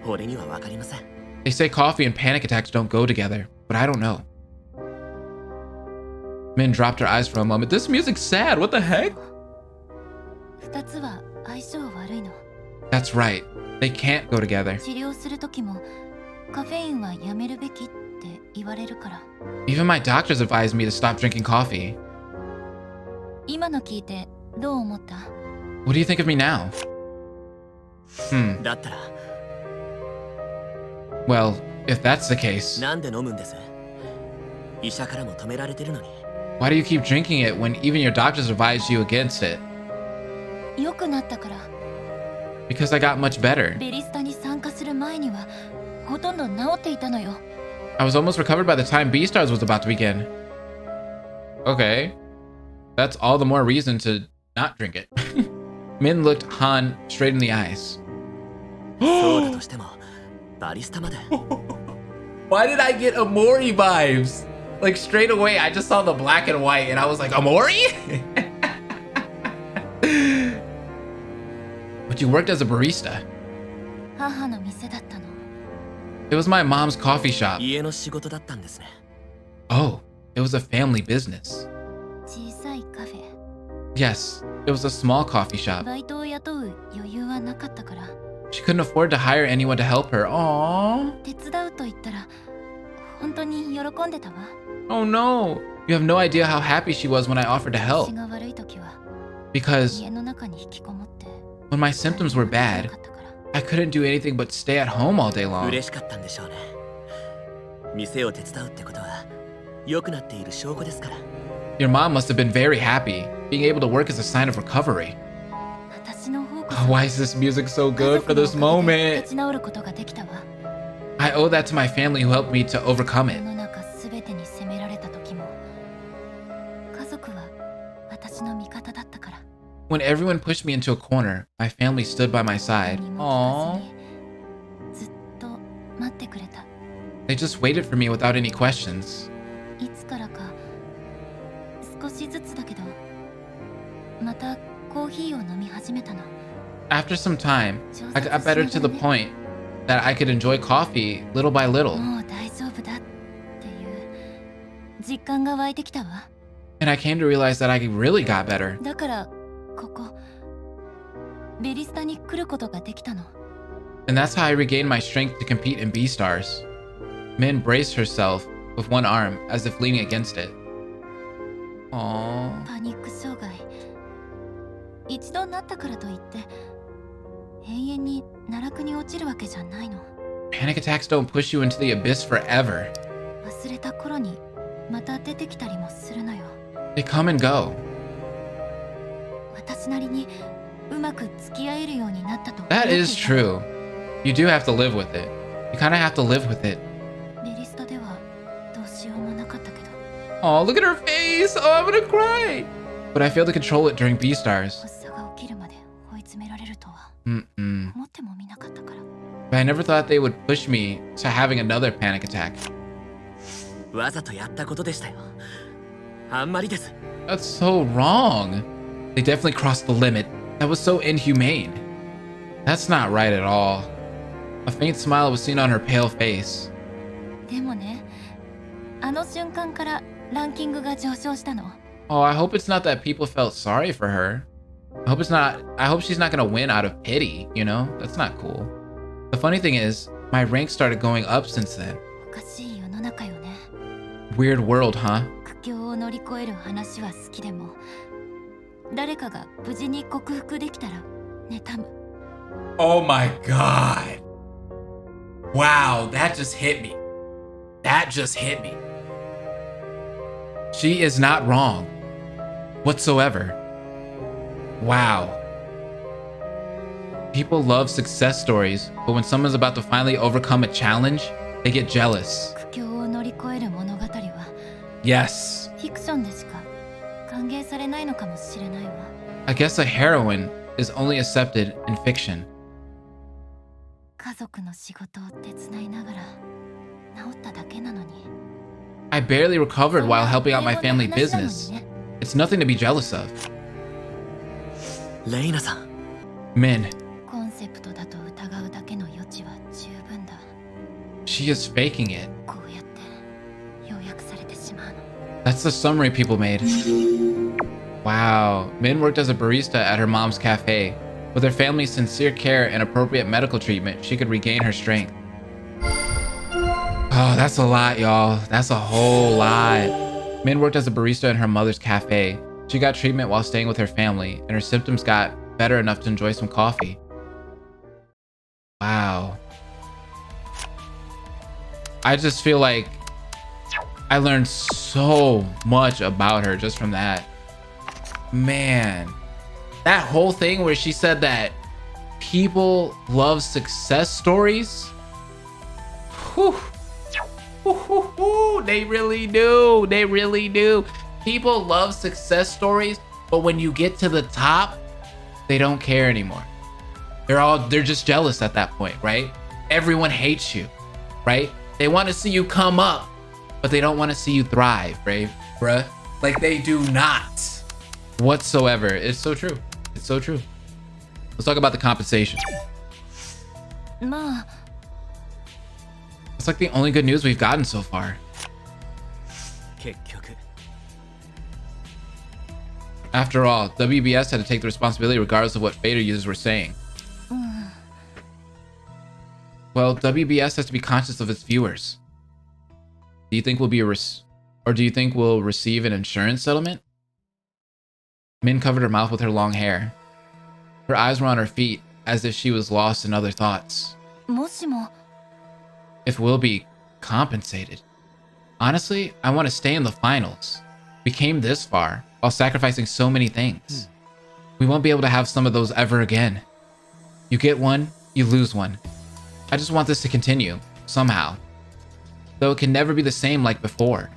俺には分かりません They say coffee and panic attacks don't go together, but I don't know. Min dropped her eyes for a moment. This music's sad. What the heck? 二つは相性悪いの That's right. They can't go together. 治療する時もカフェインはやめるべきって言われるから Even my doctors advised me to stop drinking coffee. 今の聞いてどう思った What do you think of me now? だったら Well, if that's the case, なんで飲むんです医者からも止められてるのに why do you keep drinking it when even your doctors advised you against it? 良くなったから Because I got much better. ベリスタに参加する前にはほとんど治っていたのよ I was almost recovered by the time B-Stars was about to begin. Okay. That's all the more reason to not drink it. Min looked Han straight in the eyes. そうだとしてもバリスタまで Why did I get Amori vibes? Like straight away, I just saw the black and white and I was like, Amori? But you worked as a barista. 母の店だったの It was my mom's coffee shop. 家の仕事だったんですね Oh, it was a family business. 小さいカフェ Yes, it was a small coffee shop. バイトを雇う余裕はなかったから She couldn't afford to hire anyone to help her. Aww. 手伝うと言ったら本当に喜んでたわ。 Oh no. You have no idea how happy she was when I offered to help. 私が悪い時は Because 家の中に引きこもって when my symptoms were bad, なかったから。 I couldn't do anything but stay at home all day long. 嬉しかったんでしょうね。店を手伝うってことは良くなっている証拠ですから。 Your mom must have been very happy. Being able to work is a sign of recovery. 私の方こ Oh, そ why is this music so 家 good 族 for の this おかげで moment? 立ち直ることができたわ。 I owe that to my family who helped me to overcome 世 it. の中すべてに責められた時も家族は私の味方だったから。 When everyone pushed me into a corner, my family stood by my side. 何も聞 Aww. かずにずっと待ってくれた。 They just waited for me without any questions. いつからか少しずつだけどまたコーヒーを飲み始めたの。 After some time, I got better to the point that I could enjoy coffee little by little. もう大丈夫だっていう実感が湧いてきたわ。 And I came to realize that I really got better. だからここベリスタに来ることができたの。 And that's how I regained my strength to compete in B-Stars. Min braced herself with one arm as if leaning against it. Aww. パニック障害一度なったからといって永遠に奈落に落ちるわけじゃないの。 Panic attacks don't push you into the abyss forever. 忘れた頃にまた出てきたりもするのよ。 They come and go. 私なりにうまく付き合えるようになったと。 That is true. You do have to live with it. You kind of have to live with it. ベリスタではどうしようもなかったけど Oh, look at her face. Oh, I'm gonna cry. But I failed to control it during B-Stars. 発作が起きるまで追い詰められるとは Mm-mm. 思ってもみなかったから。 But I never thought they would push me to having another panic attack. わざとやったことでしたよ。あんまりです。 That's so wrong. They definitely crossed the limit. That was so inhumane. That's not right at all. A faint smile was seen on her pale face. でもね、あの瞬間からランキングが上昇したの。 Oh, I hope it's not that people felt sorry for her. I hope she's not gonna win out of pity, you know? That's not cool. The funny thing is, my rank started going up since then. おかしい世の中よね。 Weird world, huh? 苦境を乗り越える話は好きでも、誰かが無事に克服できたら妬む。 Oh my god. Wow, that just hit me. That just hit me. She is not wrong whatsoever. Wow. People love success stories, but when someone's about to finally overcome a challenge, they get jealous. 苦境を乗り越える物語は Yes. フィクションでしか歓迎されないのかもしれないわ。 I guess a heroine is only accepted in fiction. 家族の仕事を手伝いながら治っただけなのに。 I barely recovered while helping out my 平凡な family 話なのに business. ね。 It's nothing to be jealous of. レイナさん、 Min, コンセプトだと疑うだけの余地は十分だ。 she is faking it. こうやって要約されてしまうの。 That's the summary people made. Wow. Min worked as a barista at her mom's cafe. With her family's sincere care and appropriate medical treatment, she could regain her strength. Oh, that's a lot, y'all. That's a whole lot. Min worked as a barista in her mother's cafe. She got treatment while staying with her family, and her symptoms got better enough to enjoy some coffee. Wow. I just feel like I learned so much about her just from that. Man, that whole thing where she said that people love success stories. Whew. They really do. They really do. People love success stories, but when you get to the top, they don't care anymore. They're just jealous at that point, right? Everyone hates you, right? They want to see you come up, but they don't want to see you thrive, right? Bruh. Like they do not whatsoever. It's so true. It's so true. Let's talk about the compensation. まあ It's like the only good news we've gotten so far. 結局 After all, WBS had to take the responsibility regardless of what Fader users were saying. Well, WBS has to be conscious of its viewers. Do you think we'll do you think we'll receive an insurance settlement? Min covered her mouth with her long hair. Her eyes were on her feet, as if she was lost in other thoughts. もしも If we'll be compensated. Honestly, I want to stay in the finals. We came this far while sacrificing so many things. We won't be able to have some of those ever again. You get one, you lose one. I just want this to continue, somehow. Though it can never be the same like before.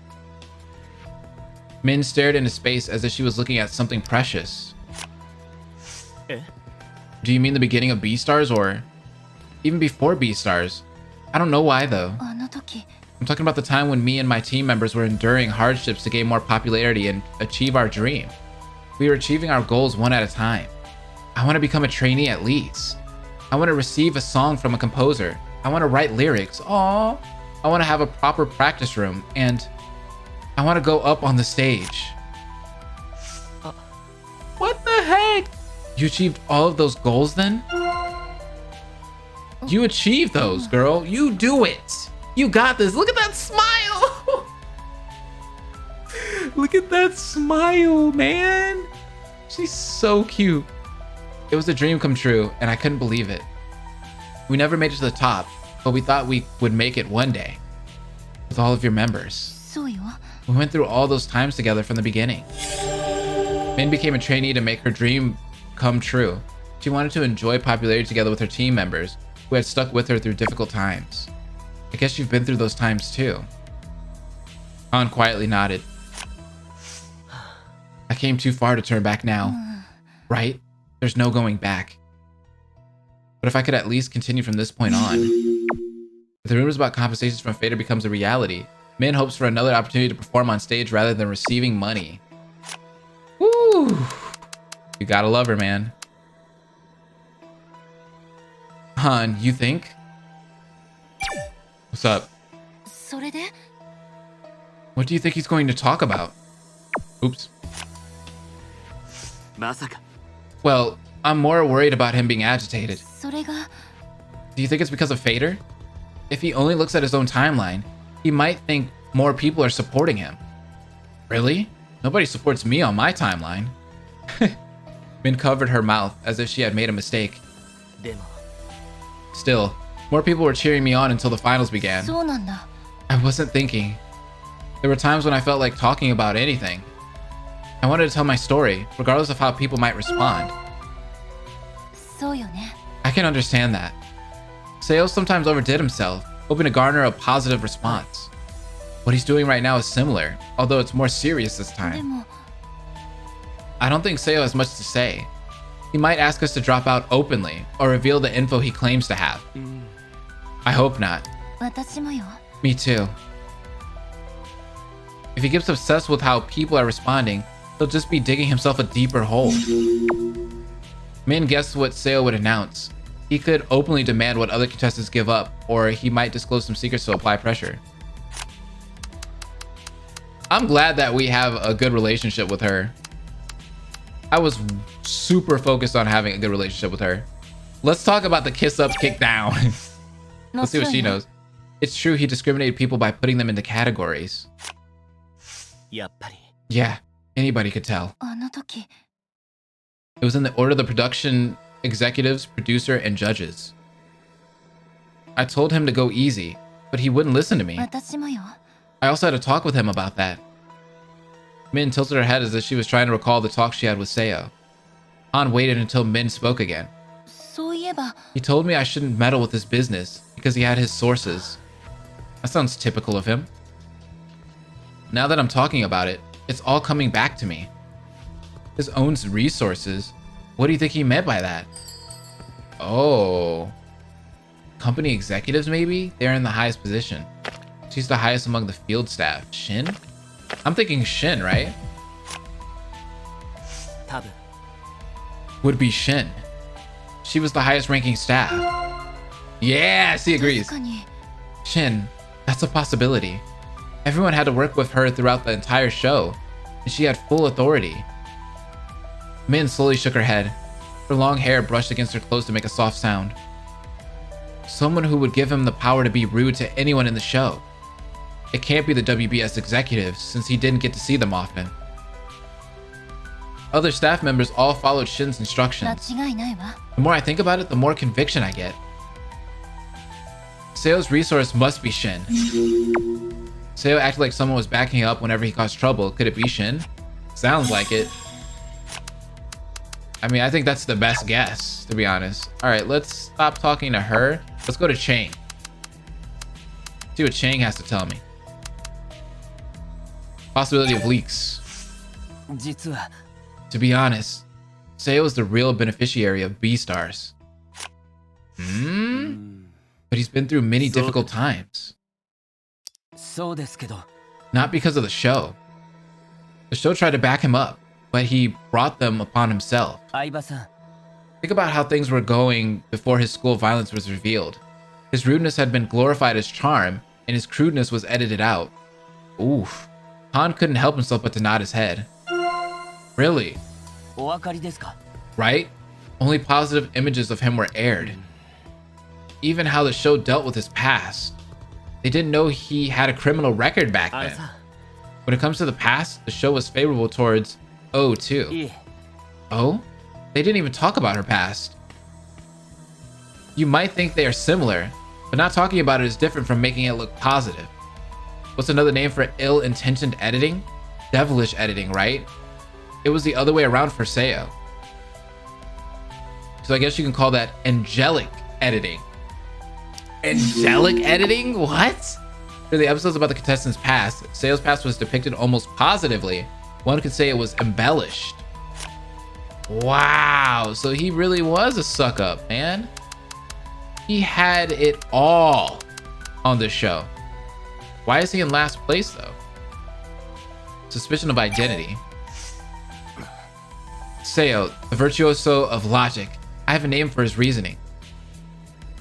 Min stared into space as if she was looking at something precious. Eh? Do you mean the beginning of B-Stars or even before B-Stars? I don't know why though. あの時 I'm talking about the time when me and my team members were enduring hardships to gain more popularity and achieve our dream. We were achieving our goals one at a time. I want to become a trainee at least. I want to receive a song from a composer. I want to write lyrics. Aww. I want to have a proper practice room and I want to go up on the stage. What the heck? You achieved all of those goals then? You achieved those, girl. You do it. You got this. Look at that smile. Look at that smile, man. She's so cute. It was a dream come true, and I couldn't believe it. We never made it to the top, but we thought we would make it one day. With all of your members. そうよ We went through all those times together from the beginning. Min became a trainee to make her dream come true. She wanted to enjoy popularity together with her team members, who had stuck with her through difficult times. I guess you've been through those times too. Han quietly nodded. I came too far to turn back now. Right? There's no going back. But if I could at least continue from this point on. If the rumors about compensations from Fader becomes a reality, Min hopes for another opportunity to perform on stage rather than receiving money. Woo! You gotta love her, man. Han, you think? What's up? それで What do you think he's going to talk about? Oops. まさか Well, I'm more worried about him being agitated. それが Do you think it's because of Fader? If he only looks at his own timeline, he might think more people are supporting him. Really? Nobody supports me on my timeline. Min covered her mouth as if she had made a mistake. でも Still, more people were cheering me on until the finals began. そうなんだ I wasn't thinking. There were times when I felt like talking about anything. I wanted to tell my story, regardless of how people might respond. そうよね I can understand that. Seo sometimes overdid himself, hoping to garner a positive response. What he's doing right now is similar, although it's more serious this で time. も I don't think Seo has much to say. He might ask us to drop out openly, or reveal the info he claims to have. I hope not. 私もよ Me too. If he gets obsessed with how people are responding, he'll just be digging himself a deeper hole. Min guessed what Seo would announce. He could openly demand what other contestants give up, or he might disclose some secrets to apply pressure. I'm glad that we have a good relationship with her. I was super focused on having a good relationship with her. Let's talk about the kiss up, kick down. Let's see what she knows. It's true he discriminated people by putting them into categories. やっぱり Yeah, anybody could tell. あの時 It was in the order of the production executives, producer, and judges. I told him to go easy, but he wouldn't listen to me. 私もよ I also had to talk with him about that. Min tilted her head as if she was trying to recall the talk she had with Seo. Han waited until Min spoke again. そういえば He told me I shouldn't meddle with his business because he had his sources. That sounds typical of him. Now that I'm talking about it, it's all coming back to me. His own resources? What do you think he meant by that? Oh. Company executives, maybe? They're in the highest position. She's the highest among the field staff. Shin? I'm thinking Shin, right? 多分 Would be Shin. She was the highest ranking staff. Yeah, she agrees. 確かに Shin, that's a possibility. Everyone had to work with her throughout the entire show, and she had full authority. Min slowly shook her head. Her long hair brushed against her clothes to make a soft sound. Someone who would give him the power to be rude to anyone in the show. It can't be the WBS executives, since he didn't get to see them often. Other staff members all followed Shin's instructions. 間違いないわ。 The more I think about it, the more conviction I get. Seo's resource must be Shin. Seo acted like someone was backing up whenever he caused trouble. Could it be Shin? Sounds like it. I mean, I think that's the best guess, to be honest. All right, let's stop talking to her. Let's go to Chang. See what Chang has to tell me. Possibility of leaks. 実は To be honest, Seo is the real beneficiary of B-stars. But he's been through many difficult times. そうですけど Not because of the show. The show tried to back him up, but he brought them upon himself. 相葉さん Think about how things were going before his school violence was revealed. His rudeness had been glorified as charm, and his crudeness was edited out. Oof. Han couldn't help himself but to nod his head. Really? お分かりですか Right? Only positive images of him were aired. Even how the show dealt with his past. They didn't know he had a criminal record back あの then. さ When it comes to the past, the show was favorable towards O too. いえ Oh? They didn't even talk about her past. You might think they are similar, but not talking about it is different from making it look positive. What's another name for ill-intentioned editing? Devilish editing, right? It was the other way around for Seo. So I guess you can call that angelic editing. Angelic editing? What? For the episodes about the contestants' past, Seo's past was depicted almost positively. One could say it was embellished. Wow, so he really was a suck up, man. He had it all on this show. Why is he in last place though? Suspicion of identity. Seo, the virtuoso of logic. I have a name for his reasoning.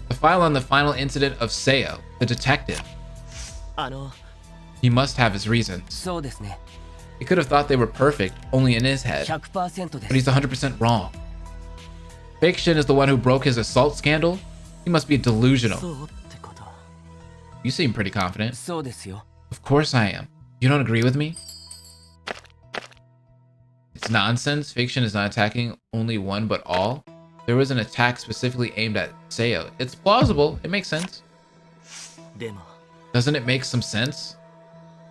The file on the final incident of Seo, the detective. あの He must have his reasons. そうですね He could have thought they were perfect, only in his head. 100% で But he's す 100% wrong. Fake Shin is the one who broke his assault scandal? He must be delusional. そうってこと You seem pretty confident. そうですよ Of course I am. You don't agree with me? It's nonsense. Fake Shin is not attacking only one but all. There was an attack specifically aimed at Seo. It's plausible. It makes sense. でも Doesn't it make some sense?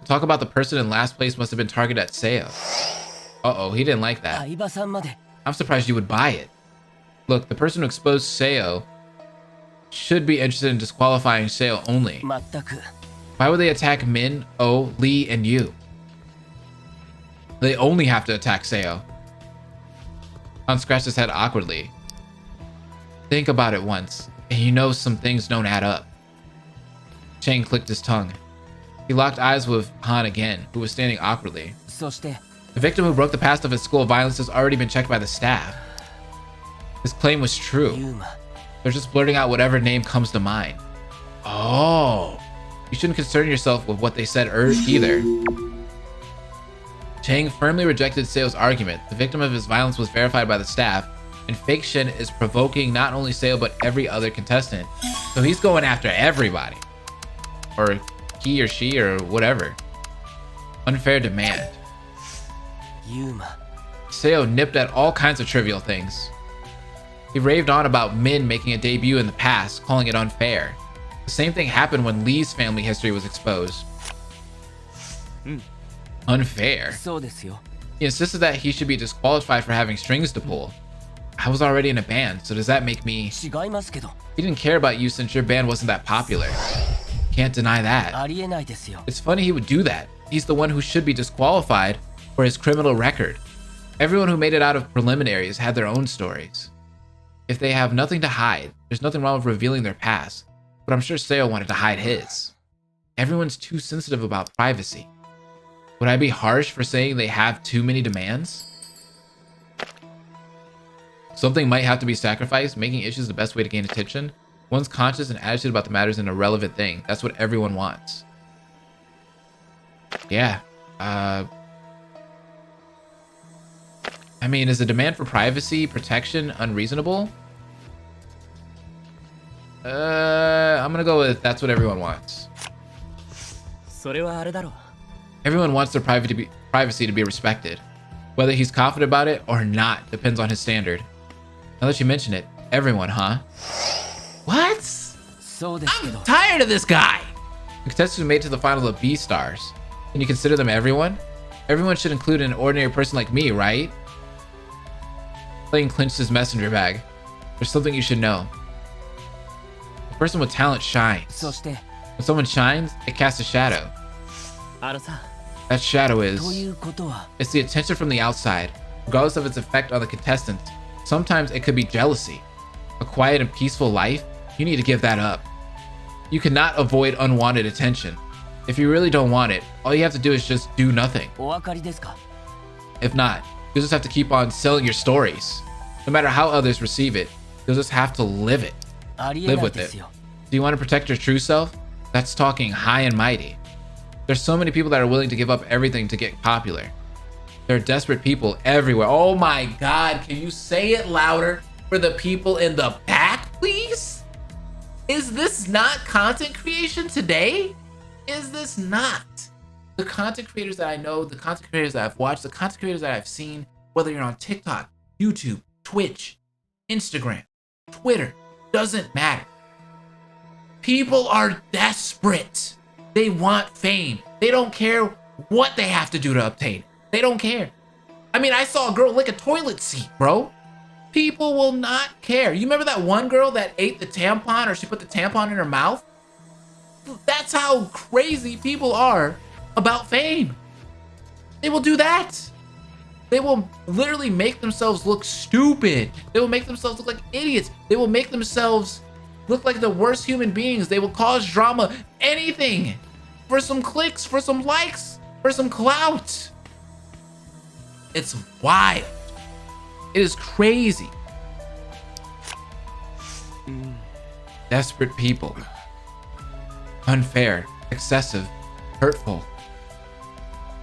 Talk about the person in last place must have been targeted at Seo. Uh-oh, he didn't like that. 相葉さんまで I'm surprised you would buy it. Look, the person who exposed Seo should be interested in disqualifying Seo only. 全く Why would they attack Min, O, Lee, and you? They only have to attack Seo. Han scratched his head awkwardly. Think about it once, and you know some things don't add up. Chang clicked his tongue. He locked eyes with Han again, who was standing awkwardly. そして The victim who broke the past of his school violence has already been checked by the staff. His claim was true. ユーマ They're just blurting out whatever name comes to mind. Oh, you shouldn't concern yourself with what they said either. Chang firmly rejected Seo's argument. The victim of his violence was verified by the staff, and Fake Shin is provoking not only Seo but every other contestant. So he's going after everybody. Or he or she or whatever. Unfair demand. ユーマ Seo nipped at all kinds of trivial things. He raved on about Min making a debut in the past, calling it unfair. The same thing happened when Lee's family history was exposed. Unfair? そうですよ He insisted that he should be disqualified for having strings to pull. I was already in a band, so does that make me... 違いますけど He didn't care about you since your band wasn't that popular. Can't deny that. ありえないですよ It's funny he would do that. He's the one who should be disqualified for his criminal record. Everyone who made it out of preliminaries had their own stories. If they have nothing to hide, there's nothing wrong with revealing their past, but I'm sure Seo wanted to hide his. Everyone's too sensitive about privacy. Would I be harsh for saying they have too many demands? Something might have to be sacrificed. Making issues the best way to gain attention. One's conscience and attitude about the matter is an irrelevant thing. That's what everyone wants. Yeah. I mean, is the demand for privacy protection unreasonable? I'm gonna go with that's what everyone wants. それはあれだろう。 Everyone wants their privacy to be respected. Whether he's confident about it or not depends on his standard. Now that you mention it, everyone, huh? What? そうですけど。 I'm tired of this guy. The contestants who made it to the final of B stars. Can you consider them everyone? Everyone should include an ordinary person like me, right? Playing clinched his messenger bag. There's something you should know. A person with talent shines. そして、 When someone shines, it casts a shadow. あのさ、 That shadow と is... いうことは、 It's the attention from the outside, regardless of its effect on the contestants. Sometimes it could be jealousy. A quiet and peaceful life, you need to give that up. You cannot avoid unwanted attention. If you really don't want it, all you have to do is just do nothing. お分かりですか？ If not, you'll just have to keep on selling your stories. No matter how others receive it, you'll just have to live it. ありえ Live ない with で it. すよ。 Do you want to protect your true self? That's talking high and mighty. There's so many people that are willing to give up everything to get popular. There are desperate people everywhere. Oh my God, can you say it louder for the people in the back, please? Is this not content creation today? Is this not? The content creators that I know, the content creators that I've watched, the content creators that I've seen, whether you're on TikTok, YouTube, Twitch, Instagram, Twitter, doesn't matter. People are desperate. They want fame. They don't care what they have to do to obtain it. They don't care. I mean, I saw a girl lick a toilet seat, bro. People will not care. You remember that one girl that ate the tampon, or she put the tampon in her mouth? That's how crazy people are about fame. They will do that. They will literally make themselves look stupid. They will make themselves look like idiots. They will make themselves look like the worst human beings. They will cause drama, anything, for some clicks, for some likes, for some clout. It's wild. It is crazy. Desperate people. Unfair, excessive, hurtful.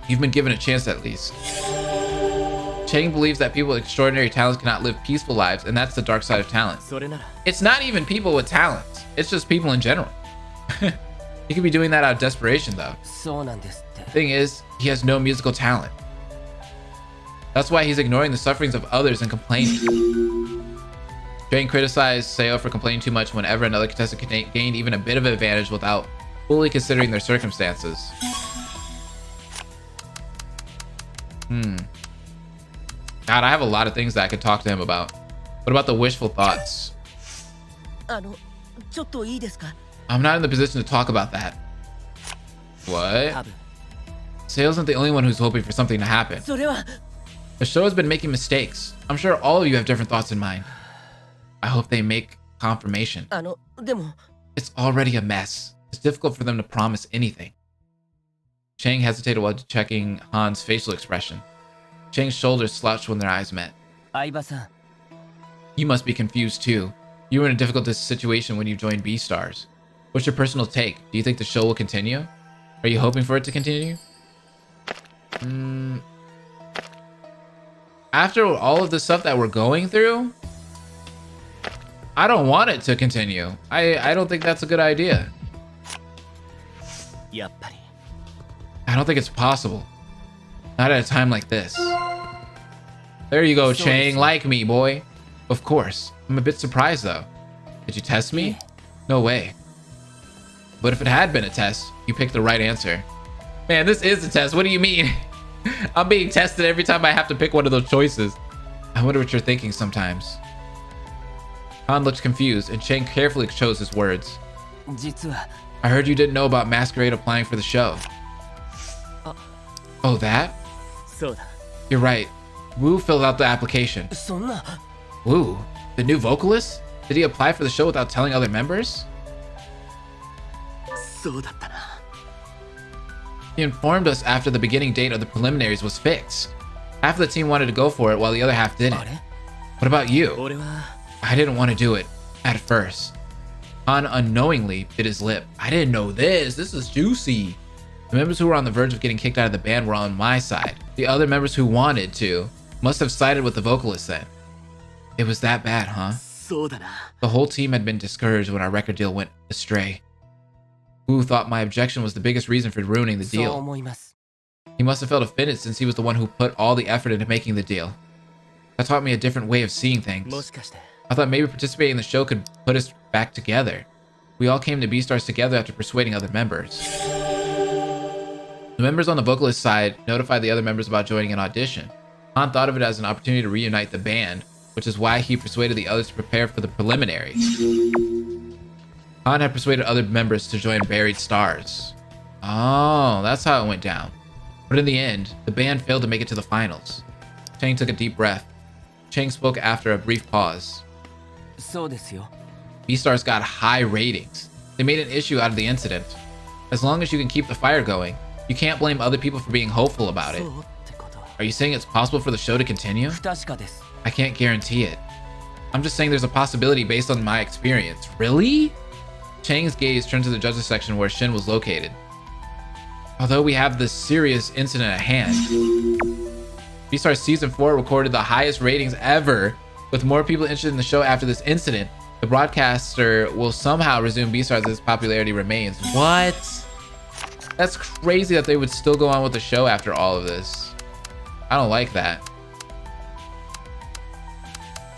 You've been given a chance at least. Chang believes that people with extraordinary talents cannot live peaceful lives, and that's the dark side of talent. それなら、 It's not even people with talent. It's just people in general. He could be doing that out of desperation, though. そうなんですって。 Thing is, he has no musical talent. That's why he's ignoring the sufferings of others and complaining. Jane criticized Seo for complaining too much whenever another contestant gained even a bit of advantage without fully considering their circumstances. God, I have a lot of things that I could talk to him about. What about the wishful thoughts? ちょっといいですか？ I'm not in the position to talk about that. What? 多分。 Seo isn't the only one who's hoping for something to happen. それは、 The show has been making mistakes. I'm sure all of you have different thoughts in mind. I hope they make confirmation. でも、 It's already a mess. It's difficult for them to promise anything. Chang hesitated while checking Han's facial expression. Chang's shoulders slouched when their eyes met. 相葉さん、 You must be confused too. You were in a difficult situation when you joined B Stars. What's your personal take? Do you think the show will continue? Are you hoping for it to continue? After all of the stuff that we're going through, I don't want it to continue. I don't think that's a good idea. やっぱり。 I don't think it's possible. Not at a time like this. There you go, Chang. Like me, boy. Of course. I'm a bit surprised, though. Did you test me? No way. But if it had been a test, you picked the right answer. Man, this is a test. What do you mean? I'm being tested every time I have to pick one of those choices. I wonder what you're thinking sometimes. Han looked confused, and Chang carefully chose his words. 実は、 I heard you didn't know about Masquerade applying for the show. Oh, that? そうだ。 You're right. Wu filled out the application. そんな、 Wu? The new vocalist? Did he apply for the show without telling other members? そうだったな。 He informed us after the beginning date of the preliminaries was fixed. Half of the team wanted to go for it while the other half didn't. あれ？ What about you? 俺は、 I didn't want to do it at first. Han unknowingly bit his lip. I didn't know this. This is juicy. The members who were on the verge of getting kicked out of the band were on my side. The other members who wanted to must have sided with the vocalist then. It was that bad, huh? そうだな。 The whole team had been discouraged when our record deal went astray. Wu thought my objection was the biggest reason for ruining the そう deal. 思います。 He must have felt offended since he was the one who put all the effort into making the deal. That taught me a different way of seeing も things. しかして I thought maybe participating in the show could put us back together. We all came to Beastars together after persuading other members. The members on the vocalist side notified the other members about joining an audition. Han thought of it as an opportunity to reunite the band, which is why he persuaded the others to prepare for the preliminaries. Han had persuaded other members to join Buried Stars. Oh, that's how it went down. But in the end, the band failed to make it to the finals. Chang took a deep breath. Chang spoke after a brief pause. そうですよ。 Beastars got high ratings. They made an issue out of the incident. As long as you can keep the fire going, you can't blame other people for being hopeful about it. そうってことは Are you saying it's possible for the show to continue? 不確かです。 I can't guarantee it. I'm just saying there's a possibility based on my experience. Really? Chang's gaze turned to the judges section where Shin was located. Although we have this serious incident at hand, Beastars Season 4 recorded the highest ratings ever. With more people interested in the show after this incident, the broadcaster will somehow resume Beastars as its popularity remains. What? That's crazy that they would still go on with the show after all of this. I don't like that.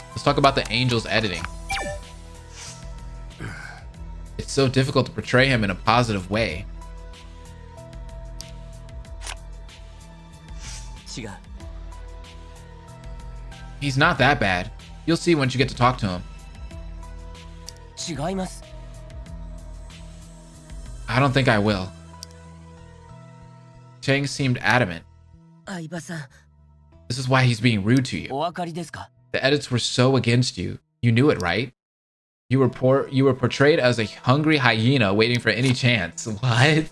Let's talk about the Angel's editing. It's so difficult to portray him in a positive way. 違う。 He's not that bad. You'll see once you get to talk to him. 違います。 I don't think I will. Chang seemed adamant. 相葉さん、 This is why he's being rude to you. お分かりですか？ The edits were so against you. You knew it, right? You were portrayed as a hungry hyena waiting for any chance. What?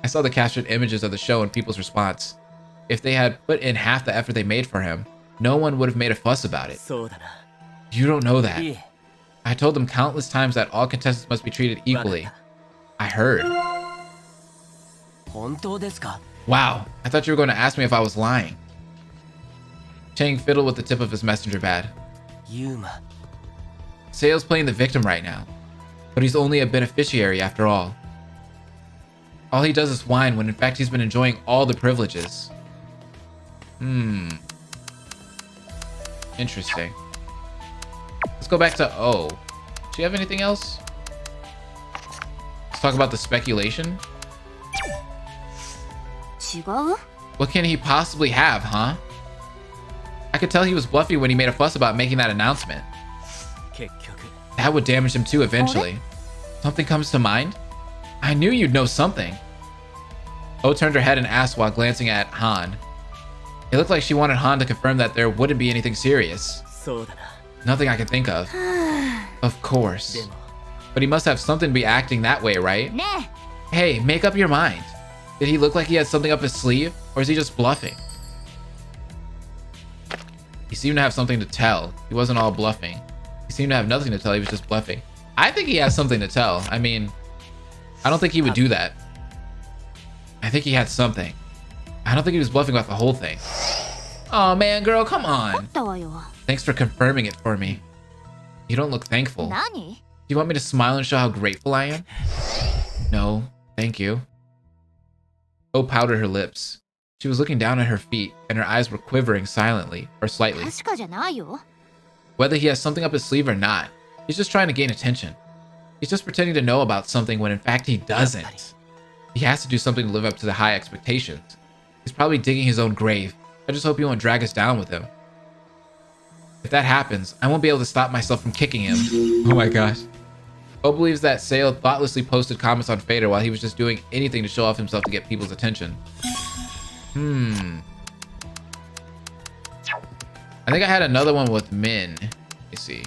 I saw the captured images of the show and people's response. If they had put in half the effort they made for him, no one would have made a fuss about it. そうだな。 You don't know that. いえ、 I told them countless times that all contestants must be treated equally. I heard. 本当ですか？ Wow, I thought you were going to ask me if I was lying. Chang fiddled with the tip of his messenger pad. ユーマ、 Seo's playing the victim right now, but he's only a beneficiary after all. All he does is whine when in fact he's been enjoying all the privileges. Interesting. Let's go back to O. Do you have anything else? Let's talk about the speculation. 違う？ What can he possibly have, huh? I could tell he was bluffing when he made a fuss about making that announcement. 結局 That would damage him too eventually. Something comes to mind? I knew you'd know something. O turned her head and asked while glancing at Han. It looked like she wanted Han to confirm that there wouldn't be anything serious. そうだな。 Nothing I can think of. Of course. でも But he must have something to be acting that way, right? ね Hey, make up your mind. Did he look like he had something up his sleeve? Or is he just bluffing? He seemed to have something to tell. He wasn't all bluffing. He seemed to have nothing to tell. He was just bluffing. I think he has something to tell. I mean, I don't think he would do that. I think he had something. I don't think he was bluffing about the whole thing. Oh man, girl, come あ on. ったわよ。 Thanks for confirming it for me. You don't look thankful. Do 何？ you want me to smile and show how grateful I am? No, thank you. O powdered her lips. She was looking down at her feet, and her eyes were quivering silently, or slightly. 確かじゃないよ。 Whether he has something up his sleeve or not, he's just trying to gain attention. He's just pretending to know about something when in fact he doesn't. He has to do something to live up to the high expectations. He's probably digging his own grave. I just hope he won't drag us down with him. If that happens, I won't be able to stop myself from kicking him. Oh my gosh. O believes that Seo thoughtlessly posted comments on Fader while he was just doing anything to show off himself to get people's attention. I think I had another one with Min. Let me see.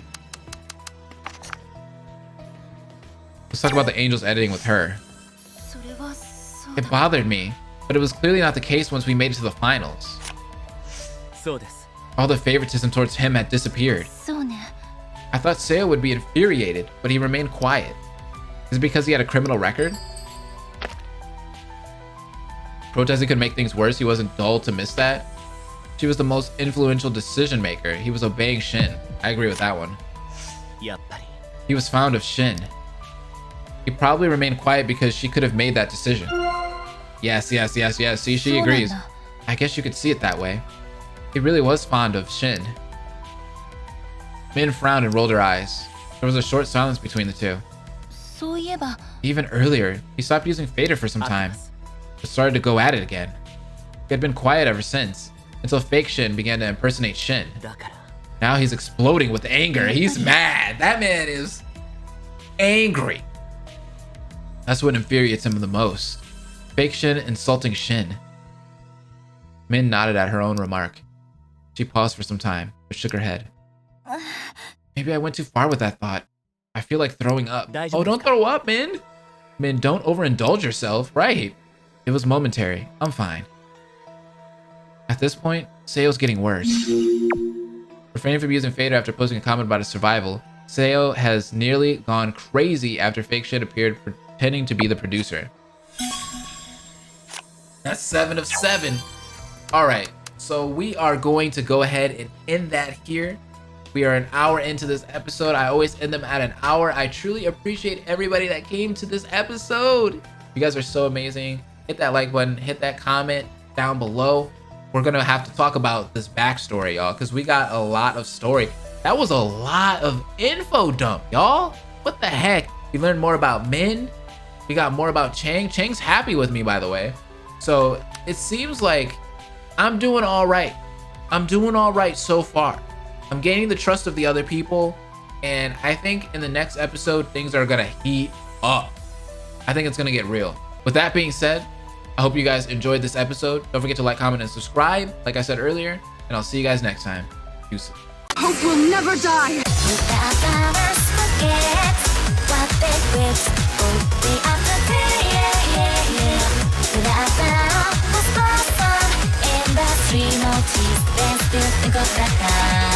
Let's talk about the Angel's editing with her. それはそうだ。 It bothered me, but it was clearly not the case once we made it to the finals. そうです。 All the favoritism towards him had disappeared. そうね。 I thought Seo would be infuriated, but he remained quiet. Is it because he had a criminal record? Protesting could make things worse. He wasn't dull to miss that. She was the most influential decision maker. He was obeying Shin. I agree with that one. やっぱり He was fond of Shin. He probably remained quiet because she could have made that decision. Yes. See, she agrees. I guess you could see it that way. He really was fond of Shin. Min frowned and rolled her eyes. There was a short silence between the two. そういえば Even earlier, he stopped using Fader for some time, but started to go at it again. He had been quiet ever since, until fake Shin began to impersonate Shin. だから Now he's exploding with anger. He's mad. That man is angry. That's what infuriates him the most. Fake Shin insulting Shin. Min nodded at her own remark. She paused for some time, but shook her head. Maybe I went too far with that thought. I feel like throwing up. Oh, don't throw up, Min. Min, don't overindulge yourself. Right. It was momentary. I'm fine. At this point, Seo's getting worse. Refraining from using Fader after posting a comment about his survival, Seo has nearly gone crazy after fake shit appeared pretending to be the producer. That's 7 of 7. All right, so we are going to go ahead and end that here. We are an hour into this episode. I always end them at an hour. I truly appreciate everybody that came to this episode. You guys are so amazing. Hit that like button, hit that comment down below. We're gonna have to talk about this backstory, y'all, because we got a lot of story. That was a lot of info dump, y'all. What the heck? We learned more about Min. We got more about Chang. Chang's happy with me, by the way. So it seems like I'm doing all right. I'm doing all right so far. I'm gaining the trust of the other people, and I think in the next episode, things are gonna heat up. I think it's gonna get real. With that being said, I hope you guys enjoyed this episode. Don't forget to like, comment, and subscribe, like I said earlier, and I'll see you guys next time. Deuces. Hope will never die! Industry notice, then still think of that time.